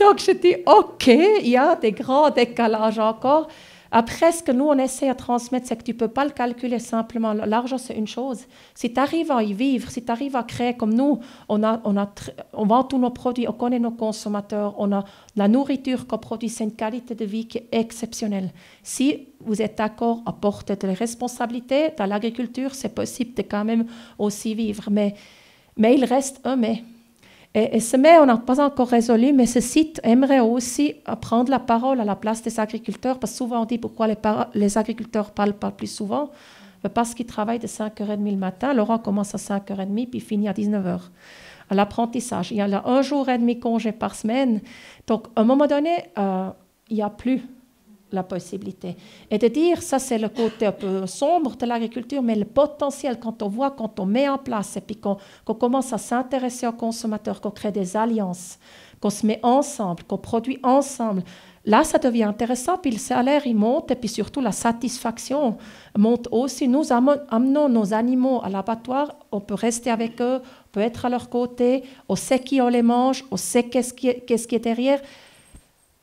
Donc, je dis, OK, il y a des grands décalages encore. Après, ce que nous, on essaie de transmettre, c'est que tu ne peux pas le calculer simplement. L'argent, c'est une chose. Si tu arrives à y vivre, si tu arrives à créer comme nous, on vend tous nos produits, on connaît nos consommateurs, on a la nourriture qu'on produit, c'est une qualité de vie qui est exceptionnelle. Si vous êtes d'accord à porter des responsabilités, dans l'agriculture, c'est possible de quand même aussi vivre. Mais il reste un mais. Et ce mais, on n'a pas encore résolu, mais ce site aimerait aussi prendre la parole à la place des agriculteurs, parce que souvent on dit pourquoi les agriculteurs ne parlent pas plus souvent, parce qu'ils travaillent de 5h30 le matin. Laurent commence à 5h30 puis finit à 19h. À l'apprentissage, il y a 1 jour et demi congé par semaine. Donc, à un moment donné, il n'y a plus la possibilité. Et de dire, ça c'est le côté un peu sombre de l'agriculture, mais le potentiel, quand on met en place et puis qu'on commence à s'intéresser aux consommateurs, qu'on crée des alliances, qu'on se met ensemble, qu'on produit ensemble, là ça devient intéressant, puis le salaire il monte et puis surtout la satisfaction monte aussi. Nous amenons nos animaux à l'abattoir, on peut rester avec eux, on peut être à leur côté, on sait qui on les mange, on sait qu'est-ce qui est derrière.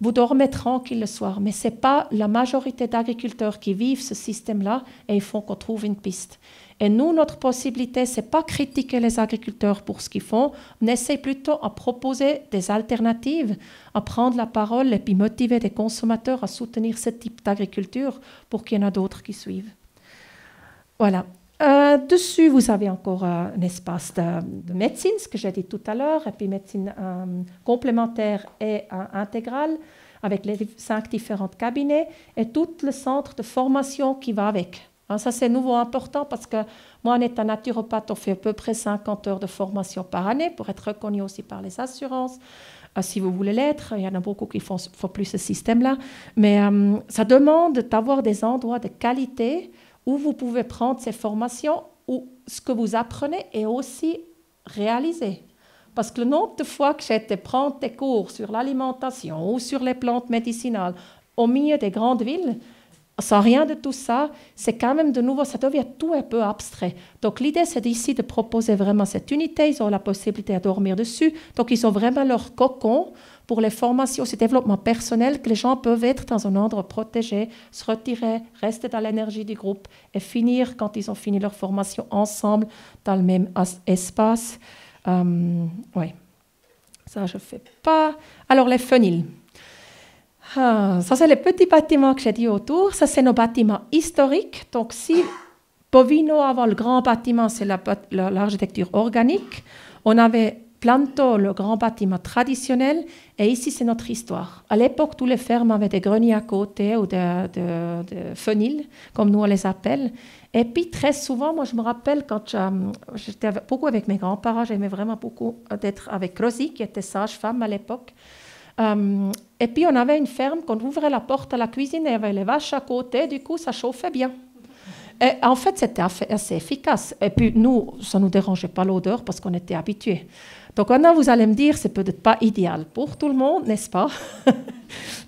Vous dormez tranquille le soir, mais ce n'est pas la majorité d'agriculteurs qui vivent ce système-là et il faut qu'on trouve une piste. Et nous, notre possibilité, ce n'est pas critiquer les agriculteurs pour ce qu'ils font, on essaie plutôt à proposer des alternatives, à prendre la parole et puis motiver les consommateurs à soutenir ce type d'agriculture pour qu'il y en a d'autres qui suivent. Voilà. Dessus, vous avez encore un espace de médecine, ce que j'ai dit tout à l'heure, et puis médecine complémentaire et intégrale, avec les 5 différents cabinets, et tout le centre de formation qui va avec. Ça, c'est nouveau important parce que moi, en étant naturopathe, on fait à peu près 50 heures de formation par année pour être reconnu aussi par les assurances. Si vous voulez l'être, il y en a beaucoup qui font plus ce système-là, mais ça demande d'avoir des endroits de qualité où vous pouvez prendre ces formations, où ce que vous apprenez est aussi réalisé. Parce que le nombre de fois que j'ai été prendre des cours sur l'alimentation ou sur les plantes médicinales au milieu des grandes villes, sans rien de tout ça, c'est quand même de nouveau, ça devient tout un peu abstrait. Donc l'idée, c'est ici de proposer vraiment cette unité, ils ont la possibilité de dormir dessus, donc ils ont vraiment leur cocon pour les formations, ce développement personnel, que les gens peuvent être dans un endroit protégé, se retirer, rester dans l'énergie du groupe et finir, quand ils ont fini leur formation, ensemble dans le même espace. Oui, ça je ne fais pas. Alors les fenils. Ça c'est les petits bâtiments que j'ai dit autour. Ça c'est nos bâtiments historiques. Donc si Bovino avant le grand bâtiment, c'est l'architecture organique, on avait Planto, le grand bâtiment traditionnel, et ici, c'est notre histoire. À l'époque, tous les fermes avaient des greniers à côté ou des fenils, comme nous on les appelle. Et puis, très souvent, moi, je me rappelle, quand j'étais beaucoup avec mes grands-parents, j'aimais vraiment beaucoup d'être avec Rosie, qui était sage-femme à l'époque. Et puis, on avait une ferme, quand on ouvrait la porte à la cuisine, il y avait les vaches à côté, du coup, ça chauffait bien. Et en fait, c'était assez efficace. Et puis, nous, ça ne nous dérangeait pas l'odeur parce qu'on était habitués. Donc maintenant, vous allez me dire, c'est peut-être pas idéal pour tout le monde, n'est-ce pas?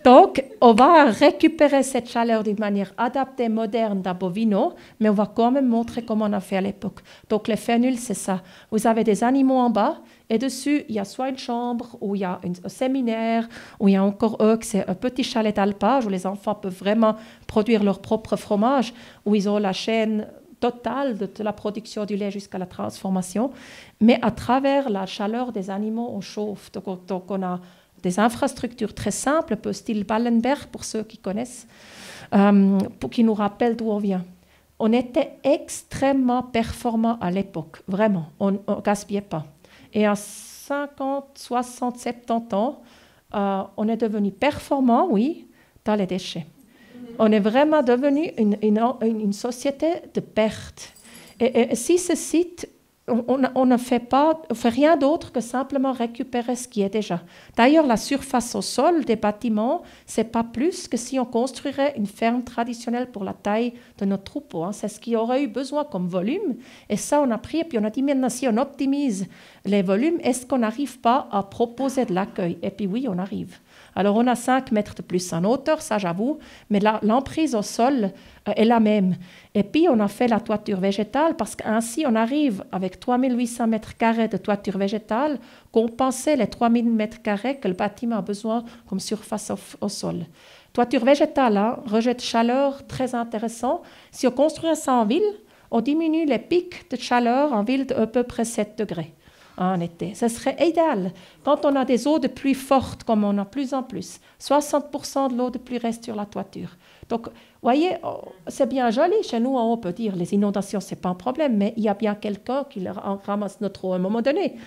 Donc, on va récupérer cette chaleur d'une manière adaptée, moderne da bovino, mais on va quand même montrer comment on a fait à l'époque. Donc, les fernules, c'est ça. Vous avez des animaux en bas, et dessus, il y a soit une chambre, ou il y a un séminaire, ou il y a encore eux, c'est un petit chalet d'alpage, où les enfants peuvent vraiment produire leur propre fromage, où ils ont la chaîne totale de la production du lait jusqu'à la transformation. Mais à travers la chaleur des animaux, on chauffe. Donc on a des infrastructures très simples, un peu style Ballenberg, pour ceux qui connaissent, qui nous rappellent d'où on vient. On était extrêmement performants à l'époque, vraiment. On ne gaspillait pas. Et à 50, 60, 70 ans, on est devenu performant, oui, dans les déchets. On est vraiment devenu une société de perte. Et si ce site, on ne fait rien d'autre que simplement récupérer ce qui est déjà. D'ailleurs, la surface au sol des bâtiments, ce n'est pas plus que si on construirait une ferme traditionnelle pour la taille de notre troupeau. Hein. C'est ce qui aurait eu besoin comme volume. Et ça, on a pris, et puis on a dit maintenant, si on optimise les volumes, est-ce qu'on n'arrive pas à proposer de l'accueil? Et puis oui, on arrive. Alors, on a 5 mètres de plus en hauteur, ça j'avoue, mais l'emprise au sol est la même. Et puis, on a fait la toiture végétale parce qu'ainsi, on arrive avec 3800 mètres carrés de toiture végétale, compenser les 3000 mètres carrés que le bâtiment a besoin comme surface au sol. Toiture végétale, hein, rejet de chaleur, très intéressant. Si on construit ça en ville, on diminue les pics de chaleur en ville d'à peu près 7 degrés. En été. Ce serait idéal. Quand on a des eaux de pluie fortes, comme on a plus en plus, 60% de l'eau de pluie reste sur la toiture. Donc, vous voyez, c'est bien joli. Chez nous, on peut dire les inondations, ce n'est pas un problème, mais il y a bien quelqu'un qui ramasse notre eau à un moment donné.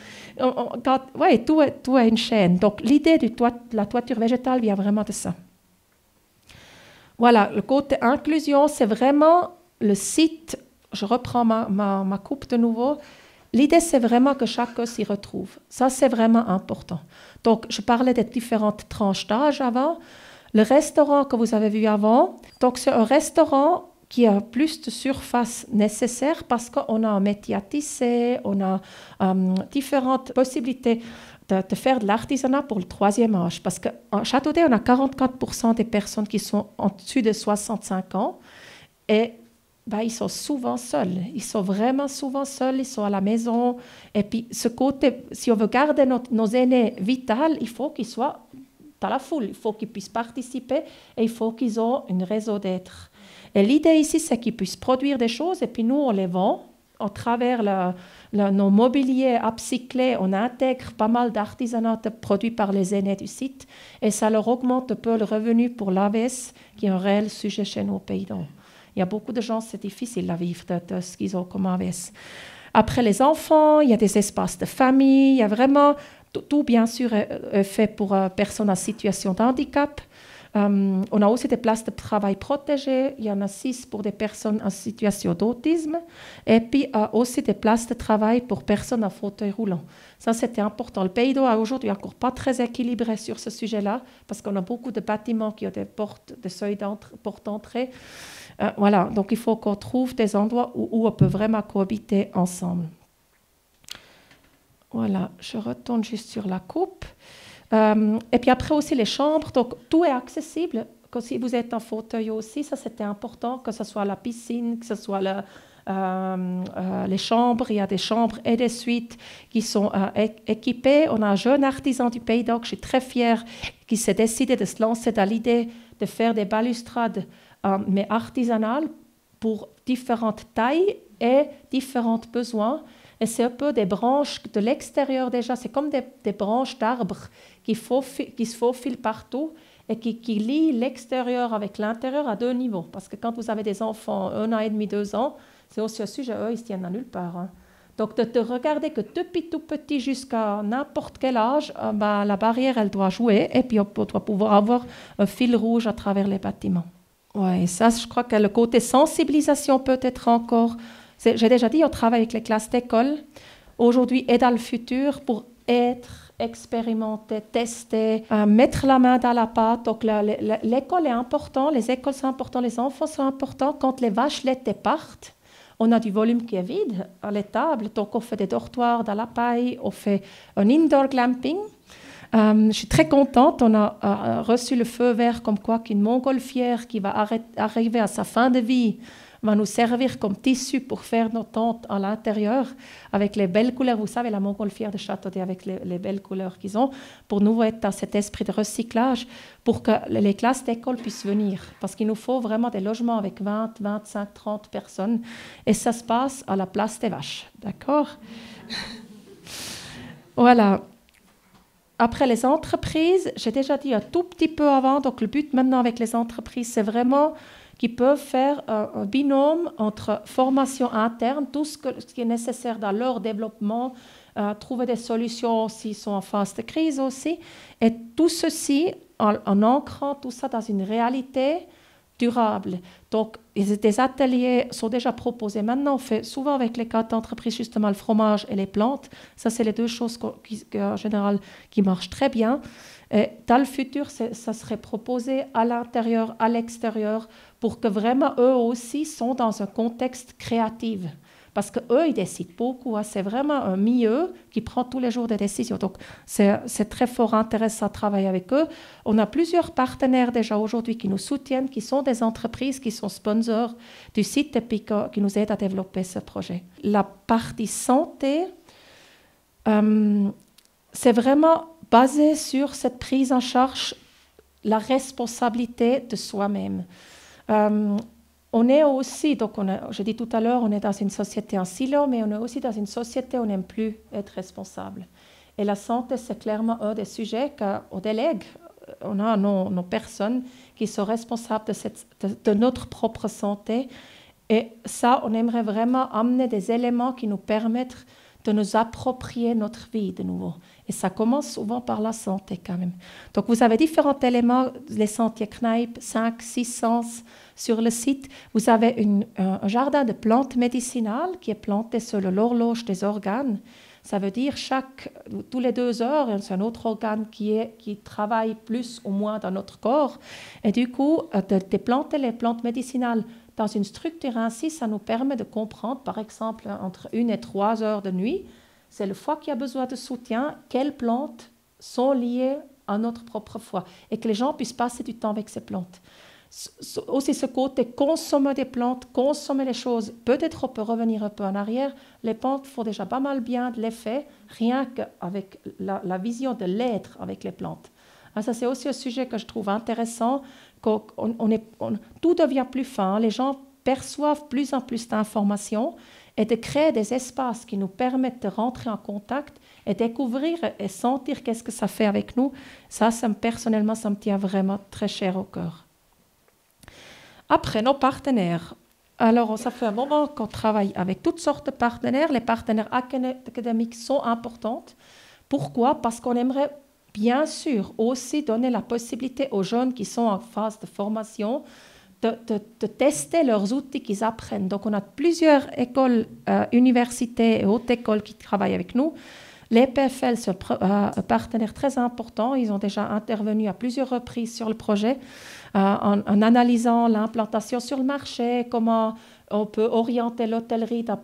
Tout est une chaîne. Donc, l'idée de la toiture végétale vient vraiment de ça. Voilà, le côté inclusion, c'est vraiment le site. Je reprends ma coupe de nouveau. L'idée, c'est vraiment que chacun s'y retrouve. Ça, c'est vraiment important. Donc, je parlais des différentes tranches d'âge avant. Le restaurant que vous avez vu avant, donc c'est un restaurant qui a plus de surface nécessaire parce qu'on a un métier à tisser, on a différentes possibilités de faire de l'artisanat pour le 3e âge. Parce qu'en Châteaudet, on a 44% des personnes qui sont en dessus de 65 ans et ils sont souvent seuls. Ils sont vraiment souvent seuls, ils sont à la maison. Et puis, ce côté, si on veut garder nos aînés vitaux, il faut qu'ils soient dans la foule, il faut qu'ils puissent participer et il faut qu'ils aient un réseau d'être. Et l'idée ici, c'est qu'ils puissent produire des choses et puis nous, on les vend à travers nos mobiliers upcyclés. On intègre pas mal d'artisanat produits par les aînés du site et ça leur augmente un peu le revenu pour l'AVS, qui est un réel sujet chez nos pays d'en haut. Il y a beaucoup de gens, c'est difficile à vivre de ce qu'ils ont comme AVS. Après les enfants, il y a des espaces de famille, il y a vraiment tout bien sûr est fait pour personnes en situation de handicap. On a aussi des places de travail protégées, il y en a 6 pour des personnes en situation d'autisme et puis aussi des places de travail pour personnes à fauteuil roulant. Ça, c'était important. Le Pays d'Eau est aujourd'hui encore pas très équilibré sur ce sujet-là parce qu'on a beaucoup de bâtiments qui ont des portes, des seuils portes d'entrée. Voilà, donc il faut qu'on trouve des endroits où on peut vraiment cohabiter ensemble. Voilà, je retourne juste sur la coupe. Et puis après aussi les chambres, donc tout est accessible. Que si vous êtes en fauteuil aussi, ça c'était important, que ce soit la piscine, que ce soit les chambres. Il y a des chambres et des suites qui sont équipées. On a un jeune artisan du Pays d'Oc, je suis très fière, qui s'est décidé de se lancer dans l'idée de faire des balustrades mais artisanales pour différentes tailles et différents besoins. Et c'est un peu des branches de l'extérieur déjà, c'est comme des branches d'arbres qui se faufilent partout et qui lient l'extérieur avec l'intérieur à 2 niveaux. Parce que quand vous avez des enfants 1 an et demi, 2 ans, c'est aussi un sujet, eux, ils ne tiennent à nulle part. Hein. Donc de regarder que depuis tout petit jusqu'à n'importe quel âge, la barrière, elle doit jouer et puis on doit pouvoir avoir un fil rouge à travers les bâtiments. Ouais, ça, je crois que le côté sensibilisation peut être encore... J'ai déjà dit, on travaille avec les classes d'école, aujourd'hui et dans le futur, pour être, expérimenter, tester, mettre la main dans la pâte. Donc l'école est importante, les écoles sont importantes, les enfants sont importants. Quand les vaches laitées partent, On a du volume qui est vide à l'étable, donc on fait des dortoirs dans la paille, on fait un indoor glamping. Je suis très contente, on a reçu le feu vert comme quoi qu'une montgolfière qui va arriver à sa fin de vie va nous servir comme tissu pour faire nos tentes à l'intérieur avec les belles couleurs. Vous savez, la montgolfière de Châteaudet avec les belles couleurs qu'ils ont, pour nous être dans cet esprit de recyclage, pour que les classes d'école puissent venir. Parce qu'il nous faut vraiment des logements avec 20, 25, 30 personnes. Et ça se passe à la place des vaches. D'accord? Voilà. Après les entreprises, j'ai déjà dit un tout petit peu avant, donc le but maintenant avec les entreprises, c'est vraiment qu'ils peuvent faire un binôme entre formation interne, tout ce qui est nécessaire dans leur développement, trouver des solutions s'ils sont en phase de crise aussi, et tout ceci en ancrant tout ça dans une réalité durable. Donc, des ateliers sont déjà proposés. Maintenant, on fait souvent avec les cadres d'entreprise justement le fromage et les plantes. Ça, c'est les deux choses en général qui marchent très bien. Et dans le futur, ça serait proposé à l'intérieur, à l'extérieur, pour que vraiment eux aussi sont dans un contexte créatif. Parce qu'eux, ils décident beaucoup. Hein. C'est vraiment un milieu qui prend tous les jours des décisions. Donc, c'est très fort intéressant de travailler avec eux. On a plusieurs partenaires déjà aujourd'hui qui nous soutiennent, qui sont des entreprises, qui sont sponsors du site et puis qui nous aident à développer ce projet. La partie santé, c'est vraiment basé sur cette prise en charge, la responsabilité de soi-même. On est aussi, donc je dis tout à l'heure, on est dans une société en silo, mais on est aussi dans une société où on n'aime plus être responsable. Et la santé, c'est clairement un des sujets qu'on délègue. On a nos personnes qui sont responsables de notre propre santé. Et ça, on aimerait vraiment amener des éléments qui nous permettent de nous approprier notre vie de nouveau. Et ça commence souvent par la santé quand même. Donc vous avez différents éléments, les sentiers Kneipp, 5, 6 sens sur le site. Vous avez un jardin de plantes médicinales qui est planté sur l'horloge des organes. Ça veut dire tous les 2 heures, c'est un autre organe qui travaille plus ou moins dans notre corps. Et du coup, de planter les plantes médicinales dans une structure ainsi, ça nous permet de comprendre, par exemple, entre 1 et 3 heures de nuit, c'est le foie qui a besoin de soutien, quelles plantes sont liées à notre propre foie, et que les gens puissent passer du temps avec ces plantes. Aussi ce côté consommer des plantes, consommer les choses, peut-être on peut revenir un peu en arrière, les plantes font déjà pas mal bien de l'effet, rien qu'avec la vision de l'être avec les plantes. Alors ça c'est aussi un sujet que je trouve intéressant, tout devient plus fin, les gens perçoivent plus en plus d'informations et de créer des espaces qui nous permettent de rentrer en contact et découvrir et sentir qu'est-ce que ça fait avec nous. Ça personnellement, ça me tient vraiment très cher au cœur. Après, nos partenaires. Alors, ça fait un moment qu'on travaille avec toutes sortes de partenaires. Les partenaires académiques sont importants. Pourquoi? Parce qu'on aimerait bien sûr aussi donner la possibilité aux jeunes qui sont en phase de formation de tester leurs outils qu'ils apprennent. Donc, on a plusieurs écoles, universités et hautes écoles qui travaillent avec nous. Les PFL sont un partenaire très important. Ils ont déjà intervenu à plusieurs reprises sur le projet en analysant l'implantation sur le marché, comment on peut orienter l'hôtellerie dans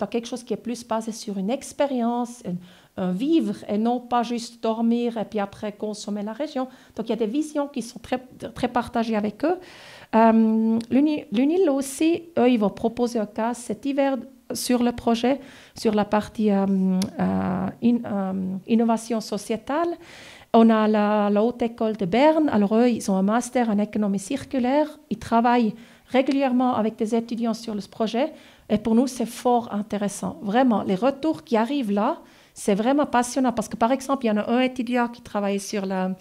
quelque chose qui est plus basé sur une expérience, un vivre et non pas juste dormir et puis après consommer la région. Donc, il y a des visions qui sont très, très partagées avec eux. L'UNIL aussi, eux, ils vont proposer un cas cet hiver sur le projet, sur la partie innovation sociétale. On a la Haute École de Berne. Alors eux, ils ont un master en économie circulaire. Ils travaillent régulièrement avec des étudiants sur ce projet. Et pour nous, c'est fort intéressant. Vraiment, les retours qui arrivent là, c'est vraiment passionnant. Parce que, par exemple, il y en a un étudiant qui travaille sur la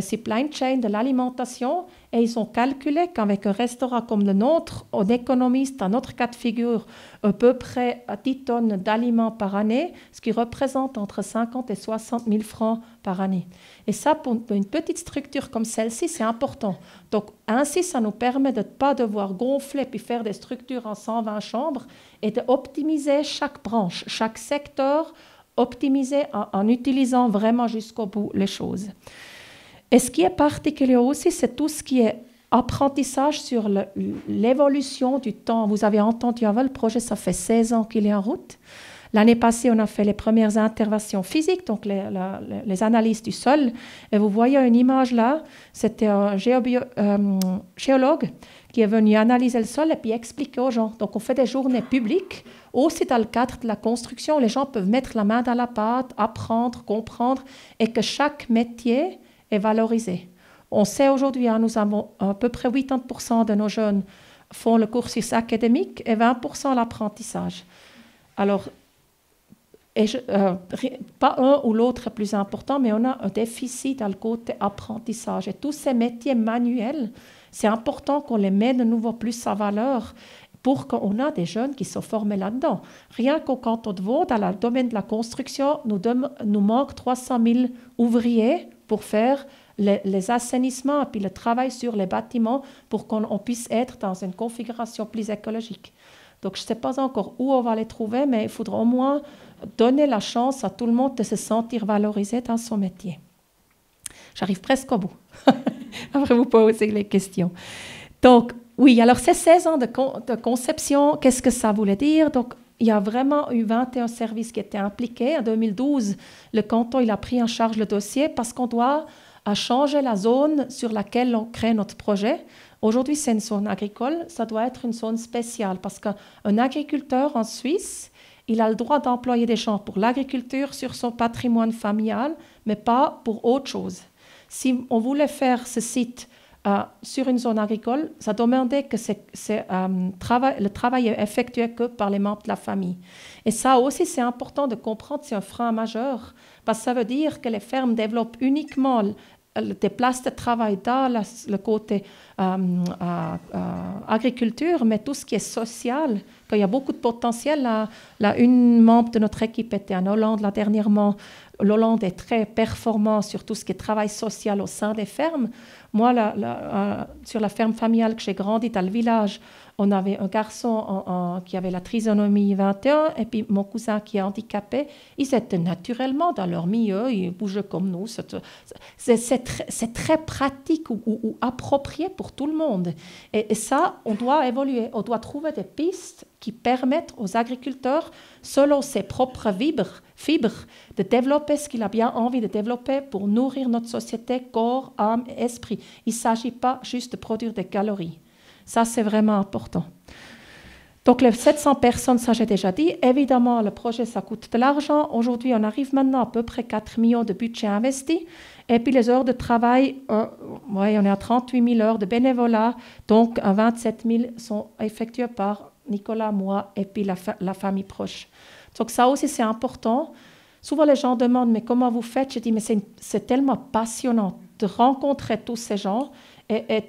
supply chain de l'alimentation et ils ont calculé qu'avec un restaurant comme le nôtre, on économise, dans notre cas de figure, à peu près 10 tonnes d'aliments par année, ce qui représente entre 50 et 60 000 francs par année. Et ça, pour une petite structure comme celle-ci, c'est important. Donc, ainsi, ça nous permet de ne pas devoir gonfler puis faire des structures en 120 chambres et d'optimiser chaque branche, chaque secteur, optimiser en utilisant vraiment jusqu'au bout les choses. Et ce qui est particulier aussi, c'est tout ce qui est Apprentissage sur l'évolution du temps. Vous avez entendu avant, le projet, ça fait 16 ans qu'il est en route. L'année passée, on a fait les premières interventions physiques, donc les analyses du sol. Et vous voyez une image là, c'était un géologue qui est venu analyser le sol et puis expliquer aux gens. Donc on fait des journées publiques, aussi dans le cadre de la construction. Les gens peuvent mettre la main dans la pâte, apprendre, comprendre, et que chaque métier est valorisé. On sait aujourd'hui, nous avons à peu près 80% de nos jeunes font le cursus académique et 20% l'apprentissage. Alors, pas un ou l'autre est plus important, mais on a un déficit dans le côté apprentissage. Et tous ces métiers manuels, c'est important qu'on les mette de nouveau plus à valeur pour qu'on ait des jeunes qui sont formés là-dedans. Rien qu'au canton de Vaud, dans le domaine de la construction, nous manque 300 000 ouvriers pour faire les assainissements et puis le travail sur les bâtiments pour qu'on puisse être dans une configuration plus écologique. Donc, je ne sais pas encore où on va les trouver, mais il faudra au moins donner la chance à tout le monde de se sentir valorisé dans son métier. J'arrive presque au bout. Après, vous posez les questions. Donc, oui, alors ces 16 ans de conception, qu'est-ce que ça voulait dire? Donc, il y a vraiment eu 21 services qui étaient impliqués. En 2012, le canton il a pris en charge le dossier parce qu'on doit changer la zone sur laquelle on crée notre projet. Aujourd'hui, c'est une zone agricole. Ça doit être une zone spéciale parce qu'un agriculteur en Suisse, il a le droit d'employer des gens pour l'agriculture sur son patrimoine familial, mais pas pour autre chose. Si on voulait faire ce site sur une zone agricole, ça demandait que le travail est effectué que par les membres de la famille. Et ça aussi, c'est important de comprendre, c'est un frein majeur, parce que ça veut dire que les fermes développent uniquement des places de travail dans le côté agriculture, mais tout ce qui est social, quand il y a beaucoup de potentiel. Une membre de notre équipe était en Hollande là dernièrement. L'Hollande est très performant sur tout ce qui est travail social au sein des fermes. Moi, sur la ferme familiale que j'ai grandi dans le village, on avait un garçon qui avait la trisomie 21 et puis mon cousin qui est handicapé. Ils étaient naturellement dans leur milieu, ils bougeaient comme nous. C'est très pratique ou approprié pour tout le monde. Et ça, on doit évoluer. On doit trouver des pistes qui permettent aux agriculteurs, selon ses propres fibres, de développer ce qu'il a bien envie de développer pour nourrir notre société, corps, âme et esprit. Il ne s'agit pas juste de produire des calories. Ça, c'est vraiment important. Donc, les 700 personnes, ça j'ai déjà dit. Évidemment, le projet, ça coûte de l'argent. Aujourd'hui, on arrive maintenant à peu près 4 millions de budget investi. Et puis, les heures de travail, on est à 38 000 heures de bénévolat. Donc, 27 000 sont effectuées par Nicolas, moi et puis la famille proche. Donc, ça aussi, c'est important. Souvent, les gens demandent, mais comment vous faites? Je dis, mais c'est tellement passionnant de rencontrer tous ces gens. Et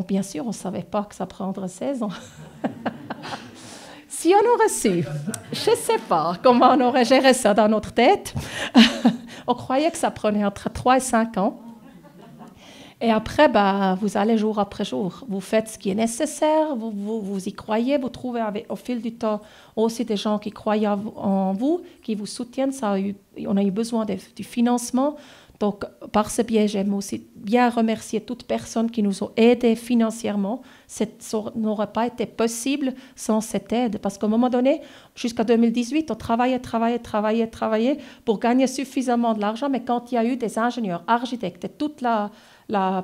bien sûr, on ne savait pas que ça prendrait 16 ans. Si on aurait su, je ne sais pas comment on aurait géré ça dans notre tête. On croyait que ça prenait entre 3 et 5 ans. Et après, vous allez jour après jour. Vous faites ce qui est nécessaire, vous y croyez, vous trouvez au fil du temps aussi des gens qui croient en vous, qui vous soutiennent. On a eu besoin du financement. Donc, par ce biais, j'aime aussi bien remercier toute personne qui nous a aidés financièrement. Ça n'aurait pas été possible sans cette aide. Parce qu'à un moment donné, jusqu'à 2018, on travaillait pour gagner suffisamment de l'argent. Mais quand il y a eu des ingénieurs, architectes et toute la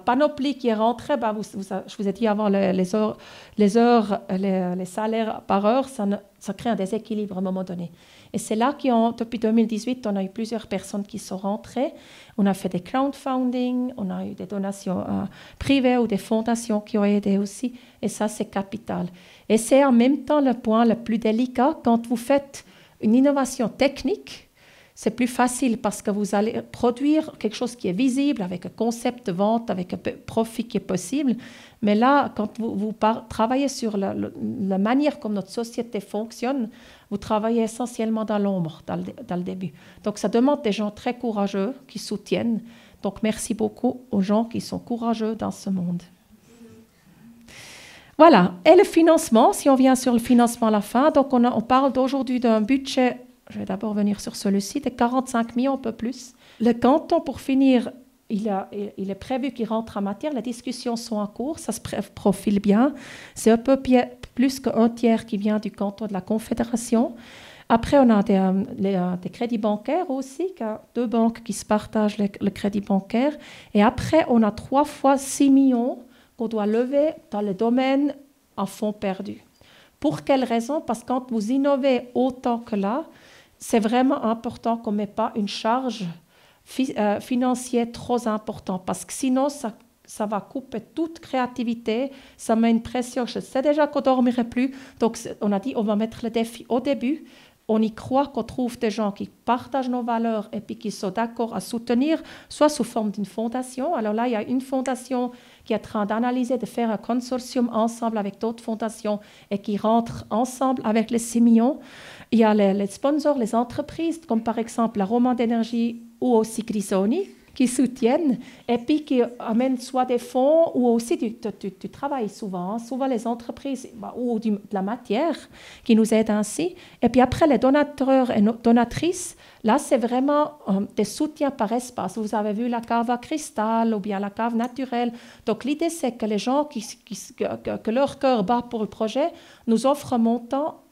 panoplie qui est rentrée, je vous ai dit avant, les salaires par heure, ça crée un déséquilibre à un moment donné. Et c'est là depuis 2018, on a eu plusieurs personnes qui sont rentrées. On a fait des crowdfunding, on a eu des donations privées ou des fondations qui ont aidé aussi. Et ça, c'est capital. Et c'est en même temps le point le plus délicat. Quand vous faites une innovation technique, c'est plus facile parce que vous allez produire quelque chose qui est visible, avec un concept de vente, avec un profit qui est possible. Mais là, quand vous travaillez sur la manière comme notre société fonctionne, vous travaillez essentiellement dans l'ombre, dans le début. Donc, ça demande des gens très courageux qui soutiennent. Donc, merci beaucoup aux gens qui sont courageux dans ce monde. Voilà. Et le financement, si on vient sur le financement à la fin, donc on parle d'aujourd'hui d'un budget, je vais d'abord venir sur celui-ci, de 45 millions, un peu plus. Le canton, pour finir, il est prévu qu'il rentre en matière. Les discussions sont en cours, ça se profile bien. C'est un peu plus qu'un tiers qui vient du canton de la Confédération. Après, on a des crédits bancaires aussi, 2 banques qui se partagent le crédit bancaire. Et après, on a 3 fois 6 millions qu'on doit lever dans le domaine en fonds perdus. Pour quelle raison? Parce que quand vous innovez autant que là, c'est vraiment important qu'on ne mette pas une charge financière trop importante, parce que sinon, ça va couper toute créativité, ça met une pression. Je sais déjà qu'on ne dormirait plus, donc on a dit on va mettre le défi au début. On y croit qu'on trouve des gens qui partagent nos valeurs et puis qui sont d'accord à soutenir, soit sous forme d'une fondation. Alors là, il y a une fondation qui est en train d'analyser, de faire un consortium ensemble avec d'autres fondations et qui rentre ensemble avec les 6 millions. Il y a les sponsors, les entreprises, comme par exemple la Romande d'énergie ou aussi Grisoni, qui soutiennent et puis qui amènent soit des fonds ou aussi du travail souvent. Souvent les entreprises ou de la matière qui nous aident ainsi. Et puis après, les donateurs et donatrices, là, c'est vraiment des soutiens par espace. Vous avez vu la cave à cristal ou bien la cave naturelle. Donc l'idée, c'est que les gens que leur cœur bat pour le projet nous offrent un montant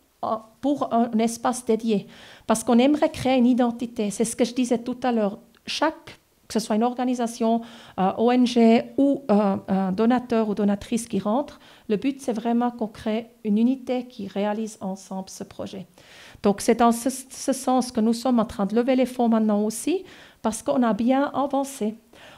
pour un espace dédié. Parce qu'on aimerait créer une identité. C'est ce que je disais tout à l'heure. Que ce soit une organisation, ONG ou un donateur ou donatrice qui rentre, le but, c'est vraiment qu'on crée une unité qui réalise ensemble ce projet. Donc, c'est dans ce sens que nous sommes en train de lever les fonds maintenant aussi, parce qu'on a bien avancé.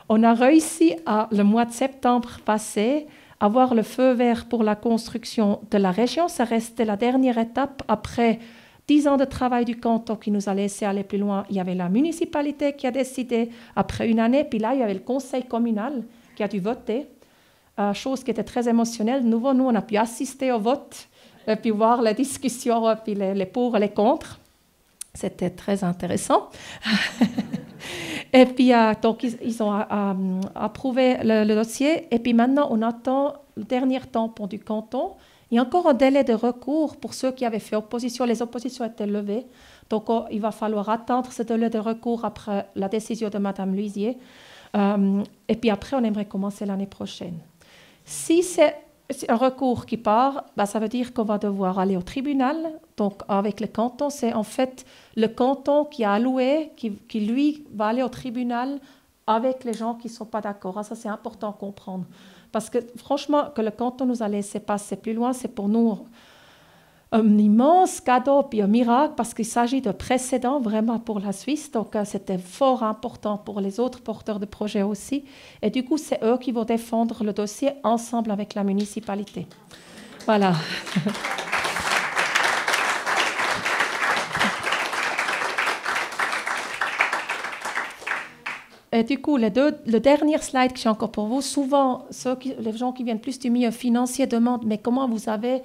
On a réussi, le mois de septembre passé, à avoir le feu vert pour la construction de la région. Ça restait la dernière étape après 10 ans de travail du canton qui nous a laissé aller plus loin. Il y avait la municipalité qui a décidé après une année, puis là, il y avait le conseil communal qui a dû voter, chose qui était très émotionnelle. De nouveau, nous, on a pu assister au vote, et puis voir les discussions, puis les pour et les contre. C'était très intéressant. Et puis, donc, ils ont approuvé le dossier, et puis maintenant, on attend le dernier tampon du canton. Il y a encore un délai de recours pour ceux qui avaient fait opposition. Les oppositions étaient levées. Donc, il va falloir attendre ce délai de recours après la décision de Mme Luisier. Et puis après, on aimerait commencer l'année prochaine. Si c'est un recours qui part, ça veut dire qu'on va devoir aller au tribunal. Donc, avec le canton, c'est en fait le canton qui a alloué, qui lui, va aller au tribunal avec les gens qui ne sont pas d'accord. Ça, c'est important à comprendre. Parce que franchement, que le canton nous a laissé passer plus loin, c'est pour nous un immense cadeau puis un miracle, parce qu'il s'agit de précédents vraiment pour la Suisse. Donc, c'était fort important pour les autres porteurs de projets aussi. Et du coup, c'est eux qui vont défendre le dossier ensemble avec la municipalité. Voilà. Et du coup, le dernier slide que j'ai encore pour vous, souvent, les gens qui viennent plus du milieu financier demandent « mais comment vous avez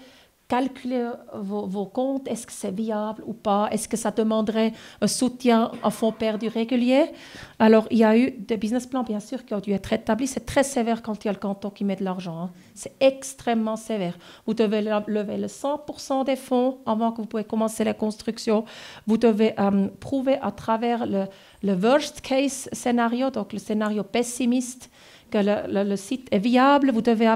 calculé vos comptes? Est-ce que c'est viable ou pas? Est-ce que ça demanderait un soutien en fonds perdus réguliers ?» Alors, il y a eu des business plans, bien sûr, qui ont dû être établis. C'est très sévère quand il y a le canton qui met de l'argent. Hein. C'est extrêmement sévère. Vous devez lever le 100% des fonds avant que vous pouvez commencer la construction. Vous devez prouver à travers le worst case scénario, donc le scénario pessimiste, que le site est viable. Vous devez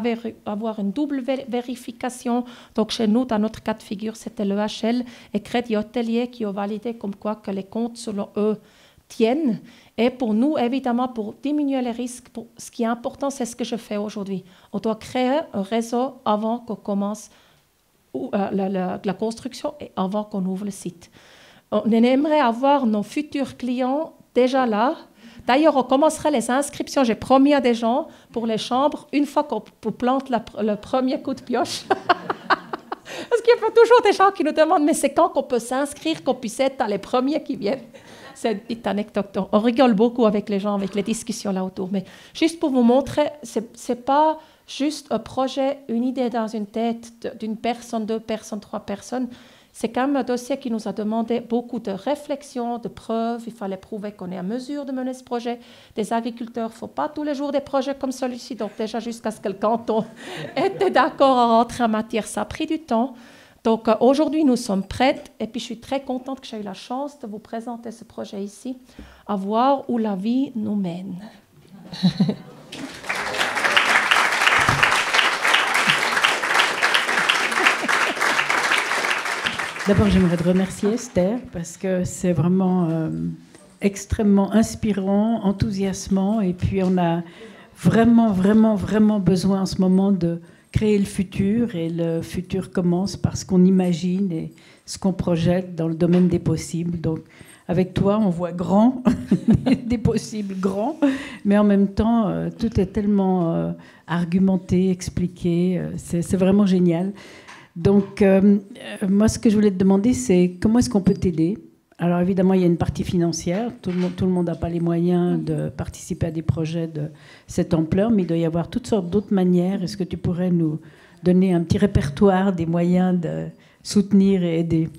avoir une double vérification. Donc, chez nous, dans notre cas de figure, c'était l'EHL et Crédit Hôtelier qui ont validé comme quoi que les comptes, selon eux, tiennent. Et pour nous, évidemment, pour diminuer les risques, ce qui est important, c'est ce que je fais aujourd'hui. On doit créer un réseau avant qu'on commence la construction et avant qu'on ouvre le site. On aimerait avoir nos futurs clients déjà là. D'ailleurs, on commencera les inscriptions. J'ai promis à des gens pour les chambres, une fois qu'on plante le premier coup de pioche. Parce qu'il y a toujours des gens qui nous demandent « mais c'est quand qu'on peut s'inscrire, qu'on puisse être dans les premiers qui viennent ?» C'est une petite anecdote. On rigole beaucoup avec les gens, avec les discussions là autour. Mais juste pour vous montrer, ce n'est pas juste un projet, une idée dans une tête d'une personne, 2 personnes, 3 personnes. C'est quand même un dossier qui nous a demandé beaucoup de réflexion, de preuves. Il fallait prouver qu'on est à mesure de mener ce projet. Des agriculteurs, il ne faut pas tous les jours des projets comme celui-ci. Donc déjà, jusqu'à ce que le canton était d'accord à rentrer en matière, ça a pris du temps. Donc aujourd'hui, nous sommes prêtes. Et puis, je suis très contente que j'ai eu la chance de vous présenter ce projet ici, à voir où la vie nous mène. D'abord, j'aimerais te remercier, Esther, parce que c'est vraiment extrêmement inspirant, enthousiasmant, et puis on a vraiment, vraiment, vraiment besoin en ce moment de créer le futur, et le futur commence par ce qu'on imagine et ce qu'on projette dans le domaine des possibles. Donc, avec toi, on voit grand, des possibles grands, mais en même temps, tout est tellement argumenté, expliqué, c'est vraiment génial. Donc, moi, ce que je voulais te demander, c'est comment est-ce qu'on peut t'aider? Alors, évidemment, il y a une partie financière. Tout le monde n'a pas les moyens de participer à des projets de cette ampleur, mais il doit y avoir toutes sortes d'autres manières. Est-ce que tu pourrais nous donner un petit répertoire des moyens de soutenir et aider?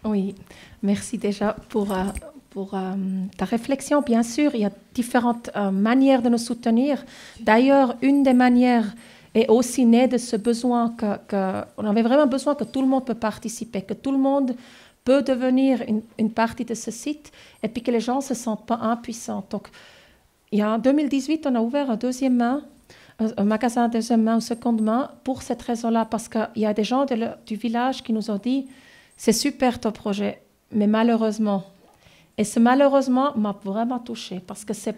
Oui, merci déjà pour ta réflexion. Bien sûr, il y a différentes manières de nous soutenir. D'ailleurs, une des manières est aussi née de ce besoin on avait vraiment besoin que tout le monde peut participer, que tout le monde peut devenir une partie de ce site et puis que les gens ne se sentent pas impuissants. Donc, en 2018, on a ouvert un magasin de deuxième main ou seconde main pour cette raison-là, parce qu'il y a des gens du village qui nous ont dit « c'est super ton projet, mais malheureusement ». Et ce malheureusement m'a vraiment touchée, parce que ça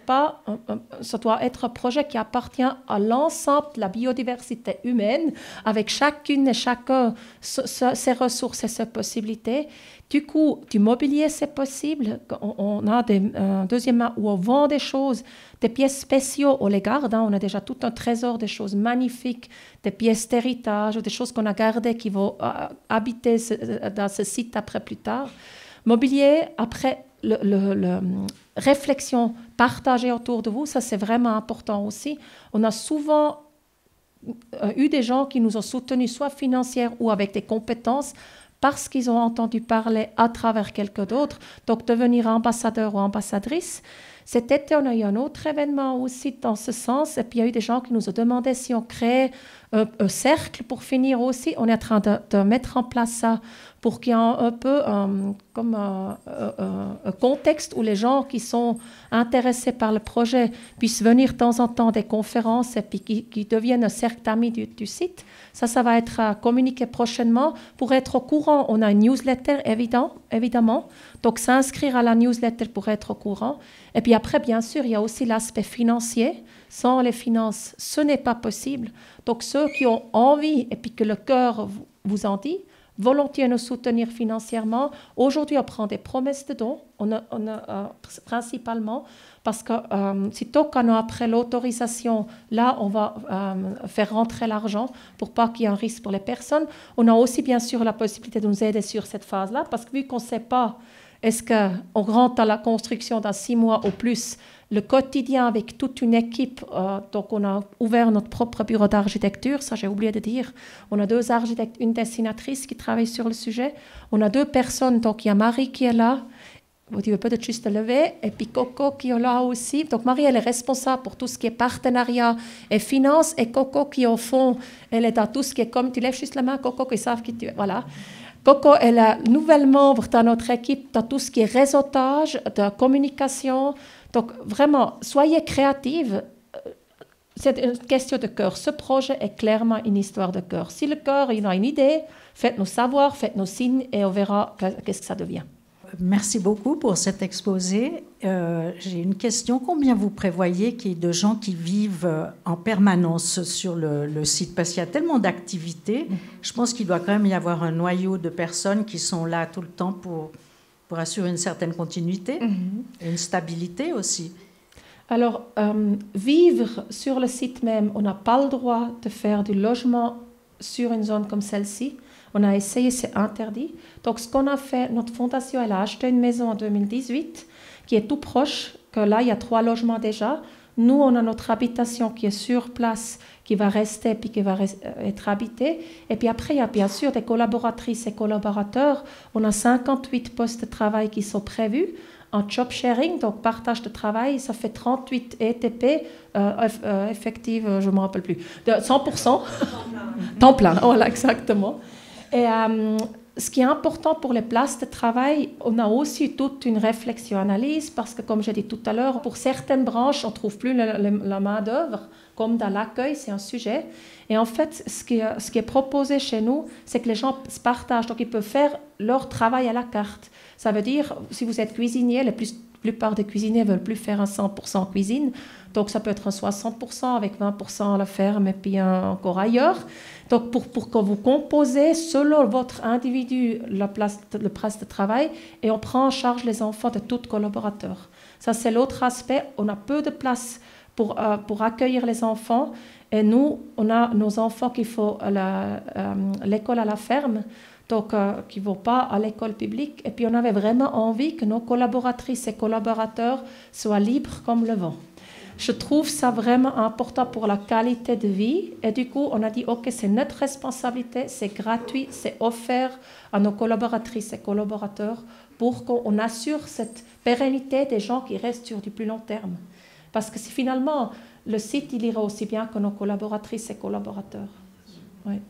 doit être un projet qui appartient à l'ensemble de la biodiversité humaine, avec chacune et chacun ses ressources et ses possibilités. Du coup, du mobilier, c'est possible. On a des deuxième main où on vend des choses, des pièces spéciaux, on les garde. On a déjà tout un trésor de choses magnifiques, des pièces d'héritage, des choses qu'on a gardées qui vont habiter dans ce site après plus tard. Mobilier, après, réflexion partagée autour de vous, ça c'est vraiment important aussi. On a souvent eu des gens qui nous ont soutenus, soit financières ou avec des compétences, parce qu'ils ont entendu parler à travers quelqu'un d'autre. Donc, devenir ambassadeur ou ambassadrice. Cet été, on a eu un autre événement aussi dans ce sens. Et puis, il y a eu des gens qui nous ont demandé si on créait un cercle pour finir aussi. On est en train de mettre en place ça pour qu'il y ait un peu comme un contexte où les gens qui sont intéressés par le projet puissent venir de temps en temps des conférences et puis qui deviennent un cercle d'amis du site. Ça va être communiqué prochainement. Pour être au courant, on a une newsletter, évidemment. Donc, s'inscrire à la newsletter pour être au courant. Et puis après, bien sûr, il y a aussi l'aspect financier. Sans les finances, ce n'est pas possible. Donc, ceux qui ont envie et puis que le cœur vous en dit, volontiers nous soutenir financièrement. Aujourd'hui, on prend des promesses de dons, principalement, parce que sitôt qu'on a après l'autorisation, là, on va faire rentrer l'argent pour pas qu'il y ait un risque pour les personnes. On a aussi, bien sûr, la possibilité de nous aider sur cette phase-là, parce que vu qu'on ne sait pas, est-ce qu'on rentre à la construction dans 6 mois ou plus, le quotidien avec toute une équipe, donc on a ouvert notre propre bureau d'architecture, ça j'ai oublié de dire. On a 2 architectes, une dessinatrice qui travaille sur le sujet. On a 2 personnes, donc il y a Marie qui est là, vous pouvez peut-être juste lever, et puis Coco qui est là aussi. Donc Marie, elle est responsable pour tout ce qui est partenariat et finance, et Coco qui au fond, elle est dans tout ce qui est comme, tu lèves juste la main, Coco, qui savent qui tu es, voilà. Coco est la nouvelle membre dans notre équipe, dans tout ce qui est réseautage, de communication. Donc, vraiment, soyez créatives. C'est une question de cœur. Ce projet est clairement une histoire de cœur. Si le cœur il a une idée, faites-nous savoir, faites-nous signe et on verra qu'est-ce que ça devient. Merci beaucoup pour cet exposé. J'ai une question. Combien vous prévoyez qu'il y ait de gens qui vivent en permanence sur le site? Parce qu'il y a tellement d'activités. Je pense qu'il doit quand même y avoir un noyau de personnes qui sont là tout le temps pour assurer une certaine continuité et une stabilité aussi. Alors, vivre sur le site même, on n'a pas le droit de faire du logement sur une zone comme celle-ci. On a essayé, c'est interdit. Donc, ce qu'on a fait, notre fondation, elle a acheté une maison en 2018 qui est tout proche, que là, il y a 3 logements déjà. Nous, on a notre habitation qui est sur place, qui va rester puis qui va être habitée. Et puis après, il y a bien sûr des collaboratrices et collaborateurs. On a 58 postes de travail qui sont prévus en job sharing, donc partage de travail. Ça fait 38 ETP effectifs, je ne me rappelle plus, de 100%. Temps plein, voilà, exactement. Et ce qui est important pour les places de travail, on a aussi toute une réflexion-analyse parce que, comme j'ai dit tout à l'heure, pour certaines branches, on ne trouve plus la main-d'œuvre, comme dans l'accueil, c'est un sujet. Et en fait, ce qui est proposé chez nous, c'est que les gens se partagent. Donc, ils peuvent faire leur travail à la carte. Ça veut dire, si vous êtes cuisinier, la plupart des cuisiniers ne veulent plus faire un 100% cuisine. Donc, ça peut être un 60% avec 20% à la ferme et puis encore ailleurs. Donc, pour que vous composez selon votre individu le place de travail et on prend en charge les enfants de tous collaborateurs. Ça, c'est l'autre aspect. On a peu de place pour accueillir les enfants. Et nous, on a nos enfants qui font l'école à la ferme, donc qui ne vont pas à l'école publique. Et puis, on avait vraiment envie que nos collaboratrices et collaborateurs soient libres comme le vent. Je trouve ça vraiment important pour la qualité de vie. Et du coup, on a dit, OK, c'est notre responsabilité, c'est gratuit, c'est offert à nos collaboratrices et collaborateurs pour qu'on assure cette pérennité des gens qui restent sur du plus long terme. Parce que finalement, le site, il ira aussi bien que nos collaboratrices et collaborateurs. Oui.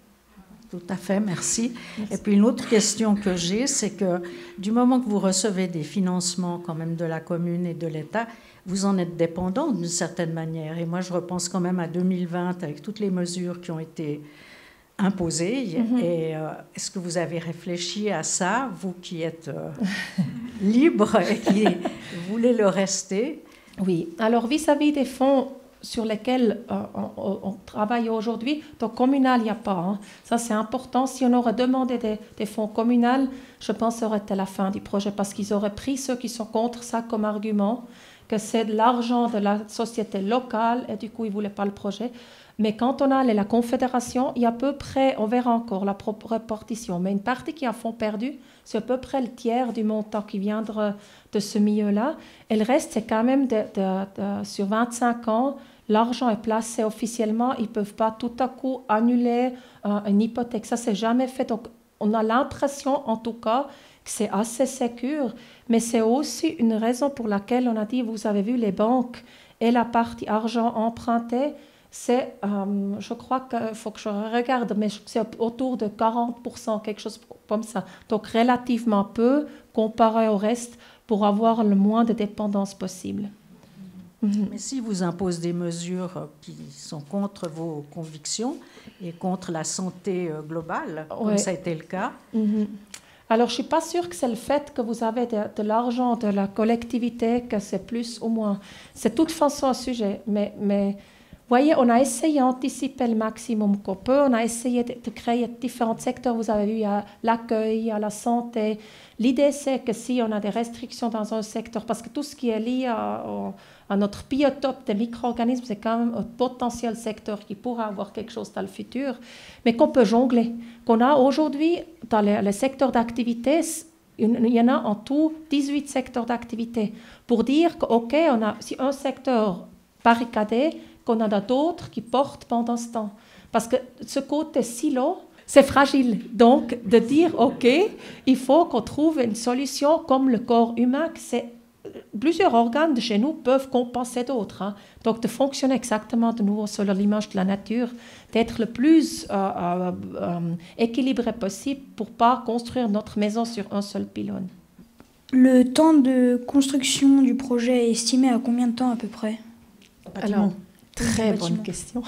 Tout à fait, merci. Et puis une autre question que j'ai, c'est que du moment que vous recevez des financements quand même de la commune et de l'État, vous en êtes dépendant d'une certaine manière. Et moi, je repense quand même à 2020 avec toutes les mesures qui ont été imposées. Et est-ce que vous avez réfléchi à ça, vous qui êtes libre et qui voulez le rester? Oui. Alors, vis-à-vis des fonds sur lesquels on travaille aujourd'hui, donc communal, il n'y a pas. Hein. Ça, c'est important. Si on aurait demandé des fonds communaux, je pense que ça aurait été la fin du projet parce qu'ils auraient pris ceux qui sont contre ça comme argument, que c'est de l'argent de la société locale et du coup, ils ne voulaient pas le projet. Mais quand on a la confédération, il y a à peu près, on verra encore la répartition, mais une partie qui a fonds perdus, c'est à peu près le tiers du montant qui viendra de ce milieu-là. Et le reste, c'est quand même sur 25 ans, l'argent est placé officiellement, ils ne peuvent pas tout à coup annuler une hypothèque. Ça, c'est jamais fait. Donc, on a l'impression, en tout cas, que c'est assez sécure, mais c'est aussi une raison pour laquelle on a dit, vous avez vu, les banques et la partie argent emprunté, c'est, je crois qu'il faut que je regarde, mais c'est autour de 40%, quelque chose comme ça. Donc, relativement peu comparé au reste pour avoir le moins de dépendance possible. Mais si vous imposez des mesures qui sont contre vos convictions et contre la santé globale, comme ça a été le cas. Alors, je ne suis pas sûre que c'est le fait que vous avez de l'argent de la collectivité, que c'est plus ou moins. C'est de toute façon un sujet, mais voyez, on a essayé d'anticiper le maximum qu'on peut. On a essayé de créer différents secteurs. Vous avez vu, il y a l'accueil, il y a la santé. L'idée, c'est que si on a des restrictions dans un secteur, parce que tout ce qui est lié à notre biotope des micro-organismes, c'est quand même un potentiel secteur qui pourra avoir quelque chose dans le futur, mais qu'on peut jongler. Qu'on a aujourd'hui, dans les secteurs d'activité, il y en a en tout 18 secteurs d'activité. Pour dire que, OK, on a si un secteur barricadé, qu'on en a d'autres qui portent pendant ce temps. Parce que ce côté silo, c'est fragile. Donc, de dire, OK, il faut qu'on trouve une solution comme le corps humain, que c'est plusieurs organes de chez nous peuvent compenser d'autres. Hein. Donc, de fonctionner exactement de nouveau sur l'image de la nature, d'être le plus équilibré possible pour ne pas construire notre maison sur un seul pylône. Le temps de construction du projet est estimé à combien de temps à peu près? Alors, très bonne question.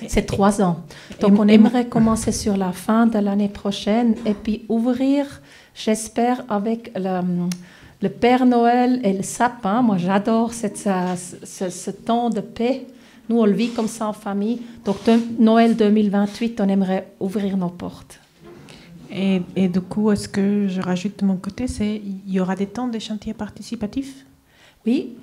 C'est 3 ans. Donc, on aimerait commencer sur la fin de l'année prochaine et puis ouvrir, j'espère, avec le Père Noël et le sapin. Moi, j'adore ce temps de paix. Nous, on le vit comme ça en famille. Donc, Noël 2028, on aimerait ouvrir nos portes. Et du coup, est-ce que je rajoute de mon côté, il y aura des temps de chantier participatif? Oui.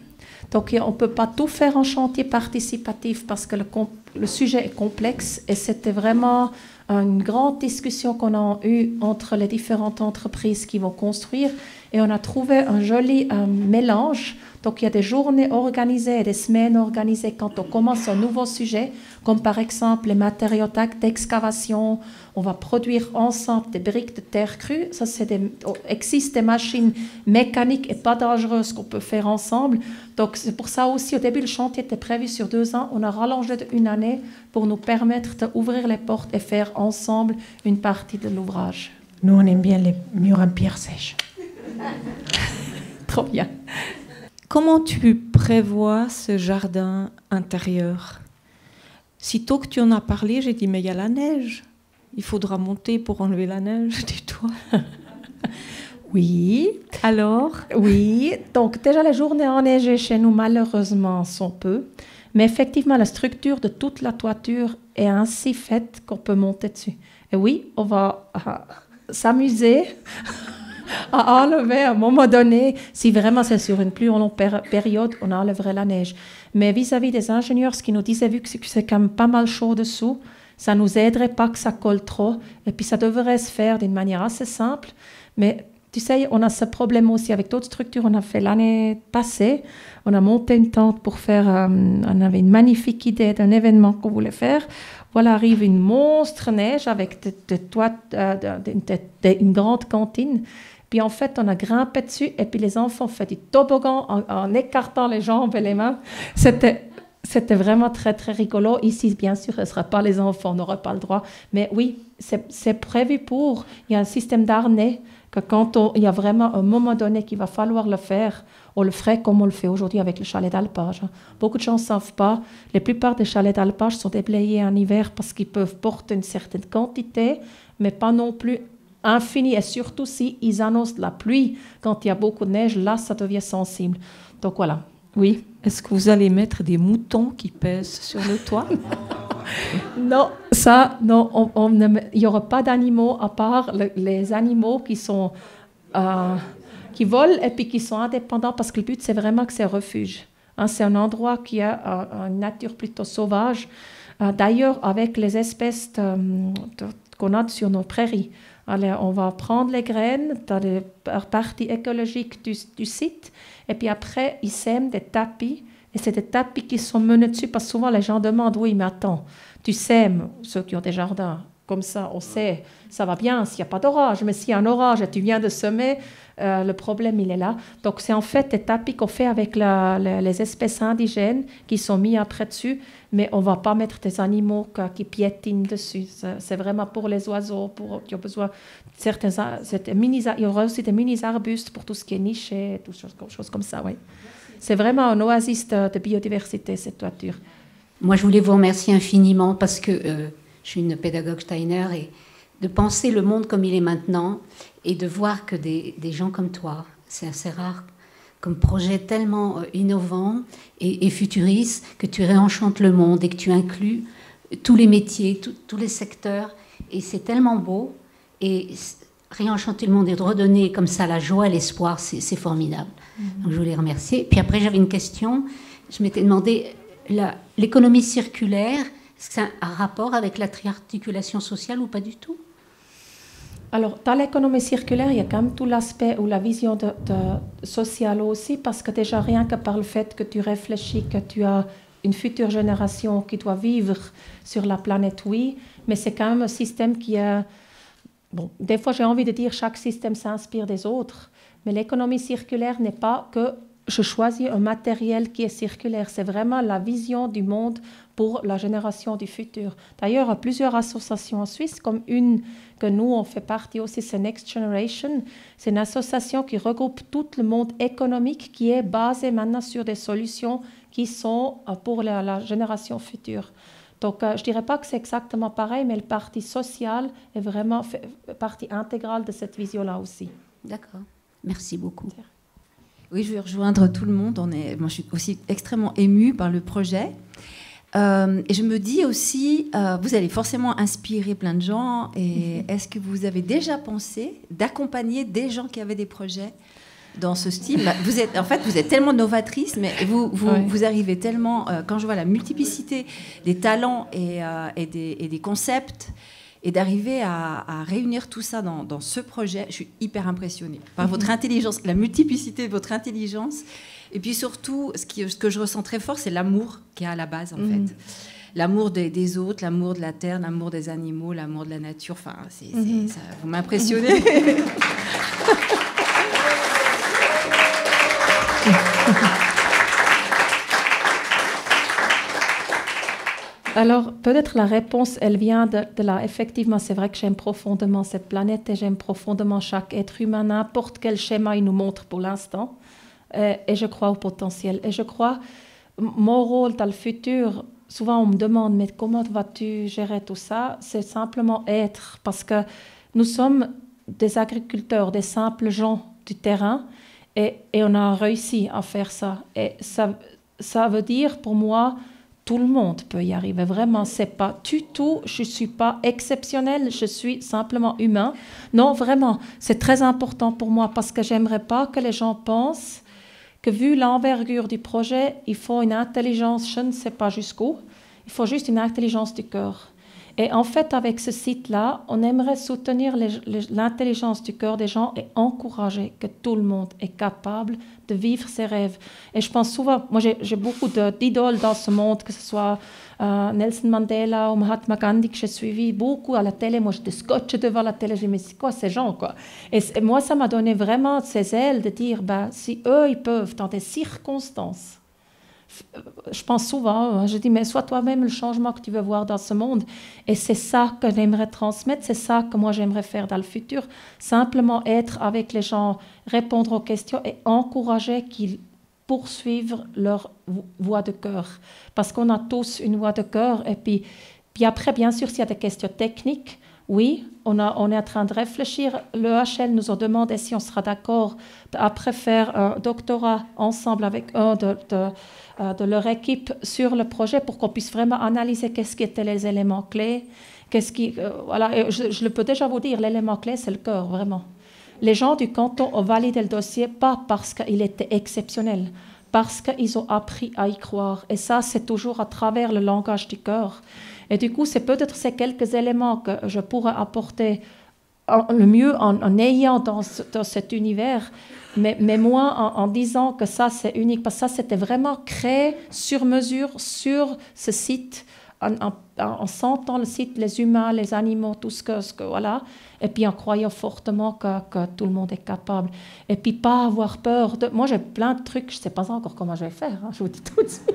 Donc, on ne peut pas tout faire en chantier participatif parce que le sujet est complexe et c'était vraiment une grande discussion qu'on a eue entre les différentes entreprises qui vont construire et on a trouvé un joli mélange. Donc, il y a des journées organisées et des semaines organisées quand on commence un nouveau sujet, comme par exemple les matériaux d'excavation. On va produire ensemble des briques de terre crue. Ça, existe des machines mécaniques et pas dangereuses qu'on peut faire ensemble. Donc, c'est pour ça aussi, au début, le chantier était prévu sur 2 ans. On a rallongé d'1 année pour nous permettre d'ouvrir les portes et faire ensemble une partie de l'ouvrage. Nous, on aime bien les murs en pierre sèche. Trop bien. Comment tu prévois ce jardin intérieur? Sitôt que tu en as parlé, j'ai dit, mais il y a la neige. Il faudra monter pour enlever la neige du toit. Oui. Alors? Oui. Donc, déjà, les journées enneigées chez nous, malheureusement, sont peu. Mais effectivement, la structure de toute la toiture est ainsi faite qu'on peut monter dessus. Et oui, on va s'amuser à enlever à un moment donné, si vraiment c'est sur une plus longue période, on enlèverait la neige. Mais vis-à-vis des ingénieurs, ce qu'ils nous disaient, vu que c'est quand même pas mal chaud dessous, ça ne nous aiderait pas que ça colle trop. Et puis ça devrait se faire d'une manière assez simple. Mais tu sais, on a ce problème aussi avec d'autres structures. On a fait l'année passée, on a monté une tente pour faire, on avait une magnifique idée d'un événement qu'on voulait faire. Voilà, arrive une monstre neige avec une grande cantine. Puis en fait, on a grimpé dessus et puis les enfants ont fait du toboggan en écartant les jambes et les mains. C'était vraiment très, très rigolo. Ici, bien sûr, ce ne sera pas les enfants, on n'aura pas le droit. Mais oui, c'est prévu pour. Il y a un système d'harnais que quand il y a vraiment un moment donné qu'il va falloir le faire, on le ferait comme on le fait aujourd'hui avec le chalet d'alpage. Beaucoup de gens ne savent pas. La plupart des chalets d'alpage sont déblayés en hiver parce qu'ils peuvent porter une certaine quantité, mais pas non plus infini, et surtout si ils annoncent la pluie, quand il y a beaucoup de neige, là, ça devient sensible. Donc voilà, oui. Est-ce que vous allez mettre des moutons qui pèsent sur le toit? Non, non, il n'y aura pas d'animaux à part les animaux qui sont, qui volent et puis qui sont indépendants, parce que le but, c'est vraiment que c'est un refuge. C'est un endroit qui a une nature plutôt sauvage. D'ailleurs, avec les espèces qu'on a sur nos prairies, alors, on va prendre les graines dans les parties écologiques du site et puis après, ils sèment des tapis et c'est des tapis qui sont menés dessus parce que souvent les gens demandent, oui, mais attends, tu sèmes, ceux qui ont des jardins, comme ça, on sait, ça va bien s'il n'y a pas d'orage, mais s'il y a un orage et tu viens de semer, le problème, il est là. Donc, c'est en fait des tapis qu'on fait avec les espèces indigènes qui sont mis après dessus, mais on ne va pas mettre des animaux qui piétinent dessus. C'est vraiment pour les oiseaux, qui ont besoin de certains... il y aura aussi des mini-arbustes pour tout ce qui est niché, tout choses comme ça, oui. C'est vraiment un oasis de biodiversité, cette toiture. Moi, je voulais vous remercier infiniment parce que je suis une pédagogue Steiner et de penser le monde comme il est maintenant et de voir que des gens comme toi, c'est assez rare, comme projet tellement innovant et futuriste, que tu réenchantes le monde et que tu inclus tous les métiers, tous les secteurs. Et c'est tellement beau. Et réenchanter le monde et de redonner comme ça la joie et l'espoir, c'est formidable. Donc je voulais remercier. Puis après, j'avais une question. Je m'étais demandé, l'économie circulaire, est-ce que c'est un rapport avec la triarticulation sociale ou pas du tout? Alors, dans l'économie circulaire, il y a quand même tout l'aspect ou la vision sociale aussi, parce que déjà, rien que par le fait que tu réfléchis, que tu as une future génération qui doit vivre sur la planète, oui, mais c'est quand même un système qui a... Bon, des fois, j'ai envie de dire chaque système s'inspire des autres, mais l'économie circulaire n'est pas que je choisis un matériel qui est circulaire, c'est vraiment la vision du monde pour la génération du futur. D'ailleurs, il y a plusieurs associations en Suisse, comme une que nous, on fait partie aussi, c'est Next Generation. C'est une association qui regroupe tout le monde économique qui est basé maintenant sur des solutions qui sont pour la génération future. Donc, je ne dirais pas que c'est exactement pareil, mais le parti social est vraiment partie intégrale de cette vision-là aussi. D'accord. Merci beaucoup. Oui, je vais rejoindre tout le monde. Moi, je suis aussi extrêmement émue par le projet. Et je me dis aussi, vous allez forcément inspirer plein de gens. Et est-ce que vous avez déjà pensé d'accompagner des gens qui avaient des projets dans ce style? Vous êtes tellement novatrice, mais vous arrivez tellement... quand je vois la multiplicité des talents et des concepts, et d'arriver à réunir tout ça dans ce projet, je suis hyper impressionnée par votre intelligence, la multiplicité de votre intelligence. Et puis surtout, ce que je ressens très fort, c'est l'amour qu'il y a à la base, en fait. L'amour des autres, l'amour de la terre, l'amour des animaux, l'amour de la nature. Enfin, ça, vous m'impressionnez. Alors, peut-être la réponse, elle vient de là. Effectivement, c'est vrai que j'aime profondément cette planète et j'aime profondément chaque être humain, n'importe quel schéma il nous montre pour l'instant. Et je crois au potentiel. Et je crois, mon rôle dans le futur, souvent on me demande, mais comment vas-tu gérer tout ça? C'est simplement être, parce que nous sommes des agriculteurs, des simples gens du terrain, et on a réussi à faire ça. Et ça veut dire pour moi, tout le monde peut y arriver. Vraiment, c'est pas du tout, je suis pas exceptionnelle, je suis simplement humain. Non, vraiment, c'est très important pour moi parce que j'aimerais pas que les gens pensent que vu l'envergure du projet, il faut une intelligence, je ne sais pas jusqu'où, il faut juste une intelligence du cœur. Et en fait, avec ce site-là, on aimerait soutenir l'intelligence du cœur des gens et encourager que tout le monde est capable de vivre ses rêves. Et je pense souvent, moi j'ai beaucoup d'idoles dans ce monde, que ce soit Nelson Mandela ou Mahatma Gandhi, que j'ai suivi beaucoup à la télé. Moi, j'étais scotché devant la télé, je me dis, mais c'est quoi ces gens, quoi? Et moi, ça m'a donné vraiment ces ailes de dire, si eux, ils peuvent, dans des circonstances, je pense souvent, je dis, mais sois toi-même le changement que tu veux voir dans ce monde. Et c'est ça que j'aimerais transmettre, c'est ça que moi j'aimerais faire dans le futur. Simplement être avec les gens, répondre aux questions et encourager qu'ils poursuivent leur voie de cœur. Parce qu'on a tous une voie de cœur. Et puis après, bien sûr, s'il y a des questions techniques, oui, on est en train de réfléchir. L'EHL nous a demandé si on sera d'accord après faire un doctorat ensemble avec un de leur équipe sur le projet pour qu'on puisse vraiment analyser qu'est-ce qui étaient les éléments clés. Voilà, et je le peux déjà vous dire, l'élément clé, c'est le cœur, vraiment. Les gens du canton ont validé le dossier, pas parce qu'il était exceptionnel, parce qu'ils ont appris à y croire. Et ça, c'est toujours à travers le langage du cœur. Et du coup, c'est peut-être ces quelques éléments que je pourrais apporter le mieux en ayant dans cet univers, mais moi en disant que ça, c'est unique, parce que ça, c'était vraiment créé sur mesure sur ce site, en sentant le site, les humains, les animaux, tout ce que voilà, et puis en croyant fortement que tout le monde est capable. Et puis pas avoir peur. Moi, j'ai plein de trucs, je ne sais pas encore comment je vais faire, je vous dis tout de suite.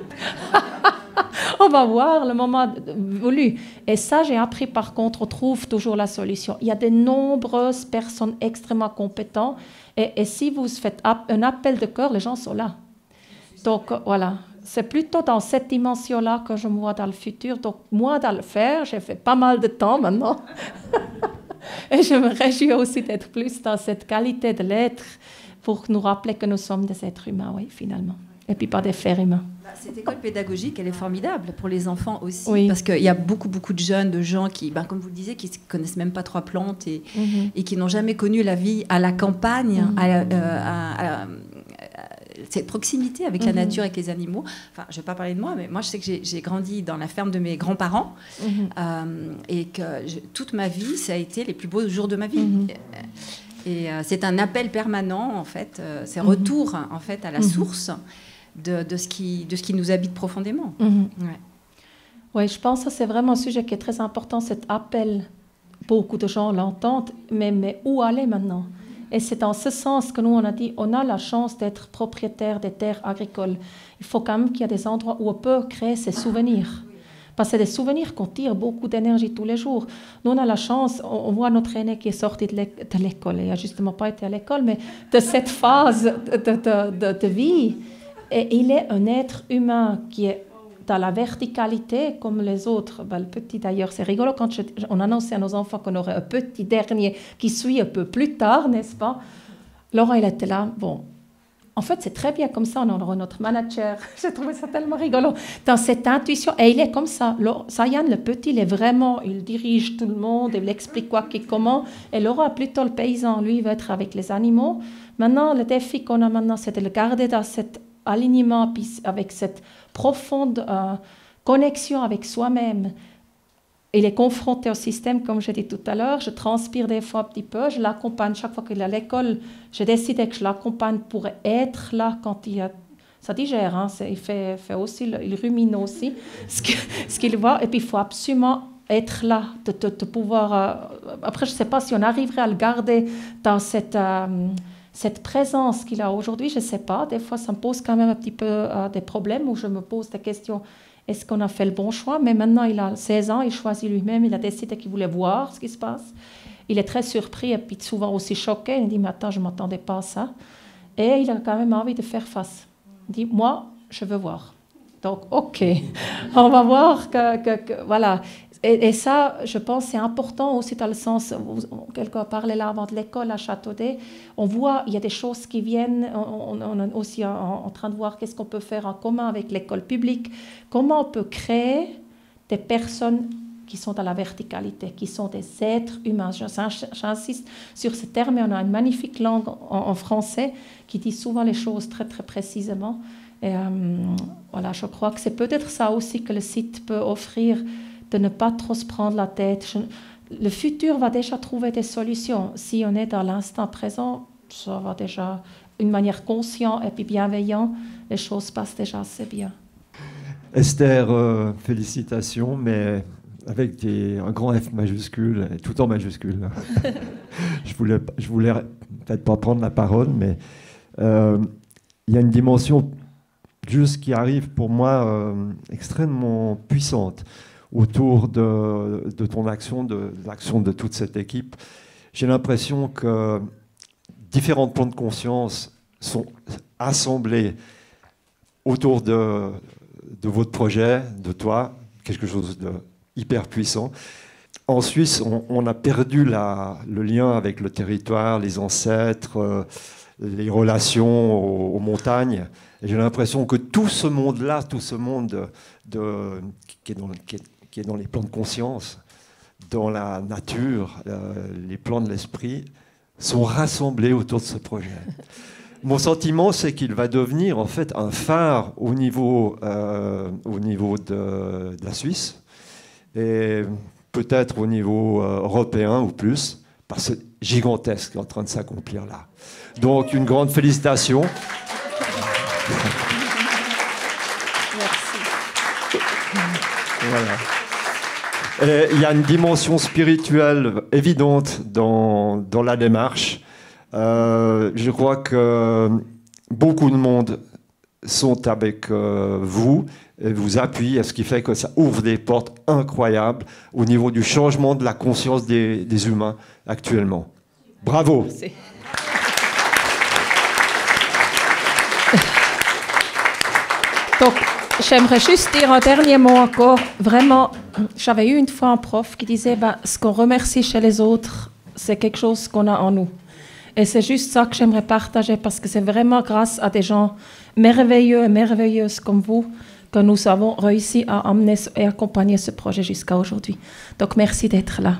On va voir le moment voulu. Et ça, j'ai appris par contre, on trouve toujours la solution. Il y a de nombreuses personnes extrêmement compétentes et si vous faites un appel de cœur, les gens sont là. Donc voilà, c'est plutôt dans cette dimension-là que je me vois dans le futur. Donc moi, dans le faire, j'ai fait pas mal de temps maintenant. Et je me réjouis aussi d'être plus dans cette qualité de l'être pour nous rappeler que nous sommes des êtres humains, oui, finalement. Et puis pas des fers humains. Cette école pédagogique, elle est formidable pour les enfants aussi, oui. Parce qu'il y a beaucoup de jeunes, de gens qui, comme vous le disiez, qui ne connaissent même pas 3 plantes et qui n'ont jamais connu la vie à la campagne, cette proximité avec la nature, avec les animaux. Enfin, je ne vais pas parler de moi, mais moi, je sais que j'ai grandi dans la ferme de mes grands-parents et que toute ma vie, ça a été les plus beaux jours de ma vie. Et c'est un appel permanent, en fait, c'est retour en fait, à la source de ce qui nous habite profondément. Oui, je pense que c'est vraiment un sujet qui est très important, cet appel. Beaucoup de gens l'entendent, mais où aller maintenant? Et c'est dans ce sens que nous, on a dit, on a la chance d'être propriétaire des terres agricoles. Il faut quand même qu'il y ait des endroits où on peut créer ces souvenirs. Parce que c'est des souvenirs qu'on tire beaucoup d'énergie tous les jours. Nous, on a la chance, on voit notre aîné qui est sorti de l'école, il n'a justement pas été à l'école, mais de cette phase de vie. Et il est un être humain qui est dans la verticalité comme les autres. Le petit, d'ailleurs, c'est rigolo quand on annonçait à nos enfants qu'on aurait un petit dernier qui suit un peu plus tard, n'est-ce pas? Laurent, il était là, bon... En fait, c'est très bien comme ça, on aura notre manager. J'ai trouvé ça tellement rigolo. Dans cette intuition, et il est comme ça. Sayan, le petit, il dirige tout le monde, il explique quoi, qui, comment. Et Laurent, plutôt le paysan, lui, il veut être avec les animaux. Maintenant, le défi qu'on a maintenant, c'est de le garder dans cet alignement, puis avec cette profonde connexion avec soi-même. Il est confronté au système, comme je dit tout à l'heure. Je transpire des fois un petit peu, je l'accompagne chaque fois qu'il est à l'école. J'ai décidé que je l'accompagne pour être là quand il y a... Ça digère, hein, il fait aussi, il rumine aussi ce qu'il voit. Et puis, il faut absolument être là, de pouvoir... après, je ne sais pas si on arriverait à le garder dans cette présence qu'il a aujourd'hui, je ne sais pas. Des fois, ça me pose quand même un petit peu des problèmes où je me pose des questions. est-ce qu'on a fait le bon choix? Mais maintenant, il a 16 ans, il choisit lui-même, il a décidé qu'il voulait voir ce qui se passe. Il est très surpris et puis souvent aussi choqué. Il dit, mais attends, je ne m'attendais pas à ça. Et il a quand même envie de faire face. Il dit, moi, je veux voir. Donc, OK, on va voir voilà. Et ça, je pense, c'est important aussi dans le sens, quelqu'un a parlé là avant de l'école à Châteaudet, on voit, il y a des choses qui viennent, on est aussi en train de voir qu'est-ce qu'on peut faire en commun avec l'école publique, comment on peut créer des personnes qui sont à la verticalité, qui sont des êtres humains. J'insiste sur ce terme, et on a une magnifique langue en français qui dit souvent les choses très, très précisément. Et voilà, je crois que c'est peut-être ça aussi que le site peut offrir, de ne pas trop se prendre la tête. Le futur va déjà trouver des solutions. Si on est dans l'instant présent, ça va déjà, d'une manière consciente et puis bienveillante, les choses passent déjà assez bien. Esther, félicitations, mais avec un grand F majuscule, tout en majuscule. Je voulais peut-être pas prendre la parole, mais il y a une dimension juste qui arrive pour moi extrêmement puissante autour de ton action, de l'action de toute cette équipe. J'ai l'impression que différents points de conscience sont assemblés autour de votre projet, de toi, quelque chose de hyper puissant. En Suisse, on a perdu le lien avec le territoire, les ancêtres, les relations aux montagnes. Et j'ai l'impression que tout ce monde-là, tout ce monde qui est dans les plans de conscience, dans la nature, les plans de l'esprit, sont rassemblés autour de ce projet. Mon sentiment, c'est qu'il va devenir en fait un phare au niveau de la Suisse et peut-être au niveau européen ou plus, parce que c'est gigantesque en train de s'accomplir là. Donc une grande félicitation. Merci. Voilà. Et il y a une dimension spirituelle évidente dans la démarche. Je crois que beaucoup de monde sont avec vous et vous appuient, ce qui fait que ça ouvre des portes incroyables au niveau du changement de la conscience des humains actuellement. Bravo. Merci. Donc, j'aimerais juste dire un dernier mot encore. Vraiment, j'avais eu une fois un prof qui disait ce qu'on remercie chez les autres, c'est quelque chose qu'on a en nous. Et c'est juste ça que j'aimerais partager parce que c'est vraiment grâce à des gens merveilleux et merveilleuses comme vous que nous avons réussi à amener et accompagner ce projet jusqu'à aujourd'hui. Donc, merci d'être là.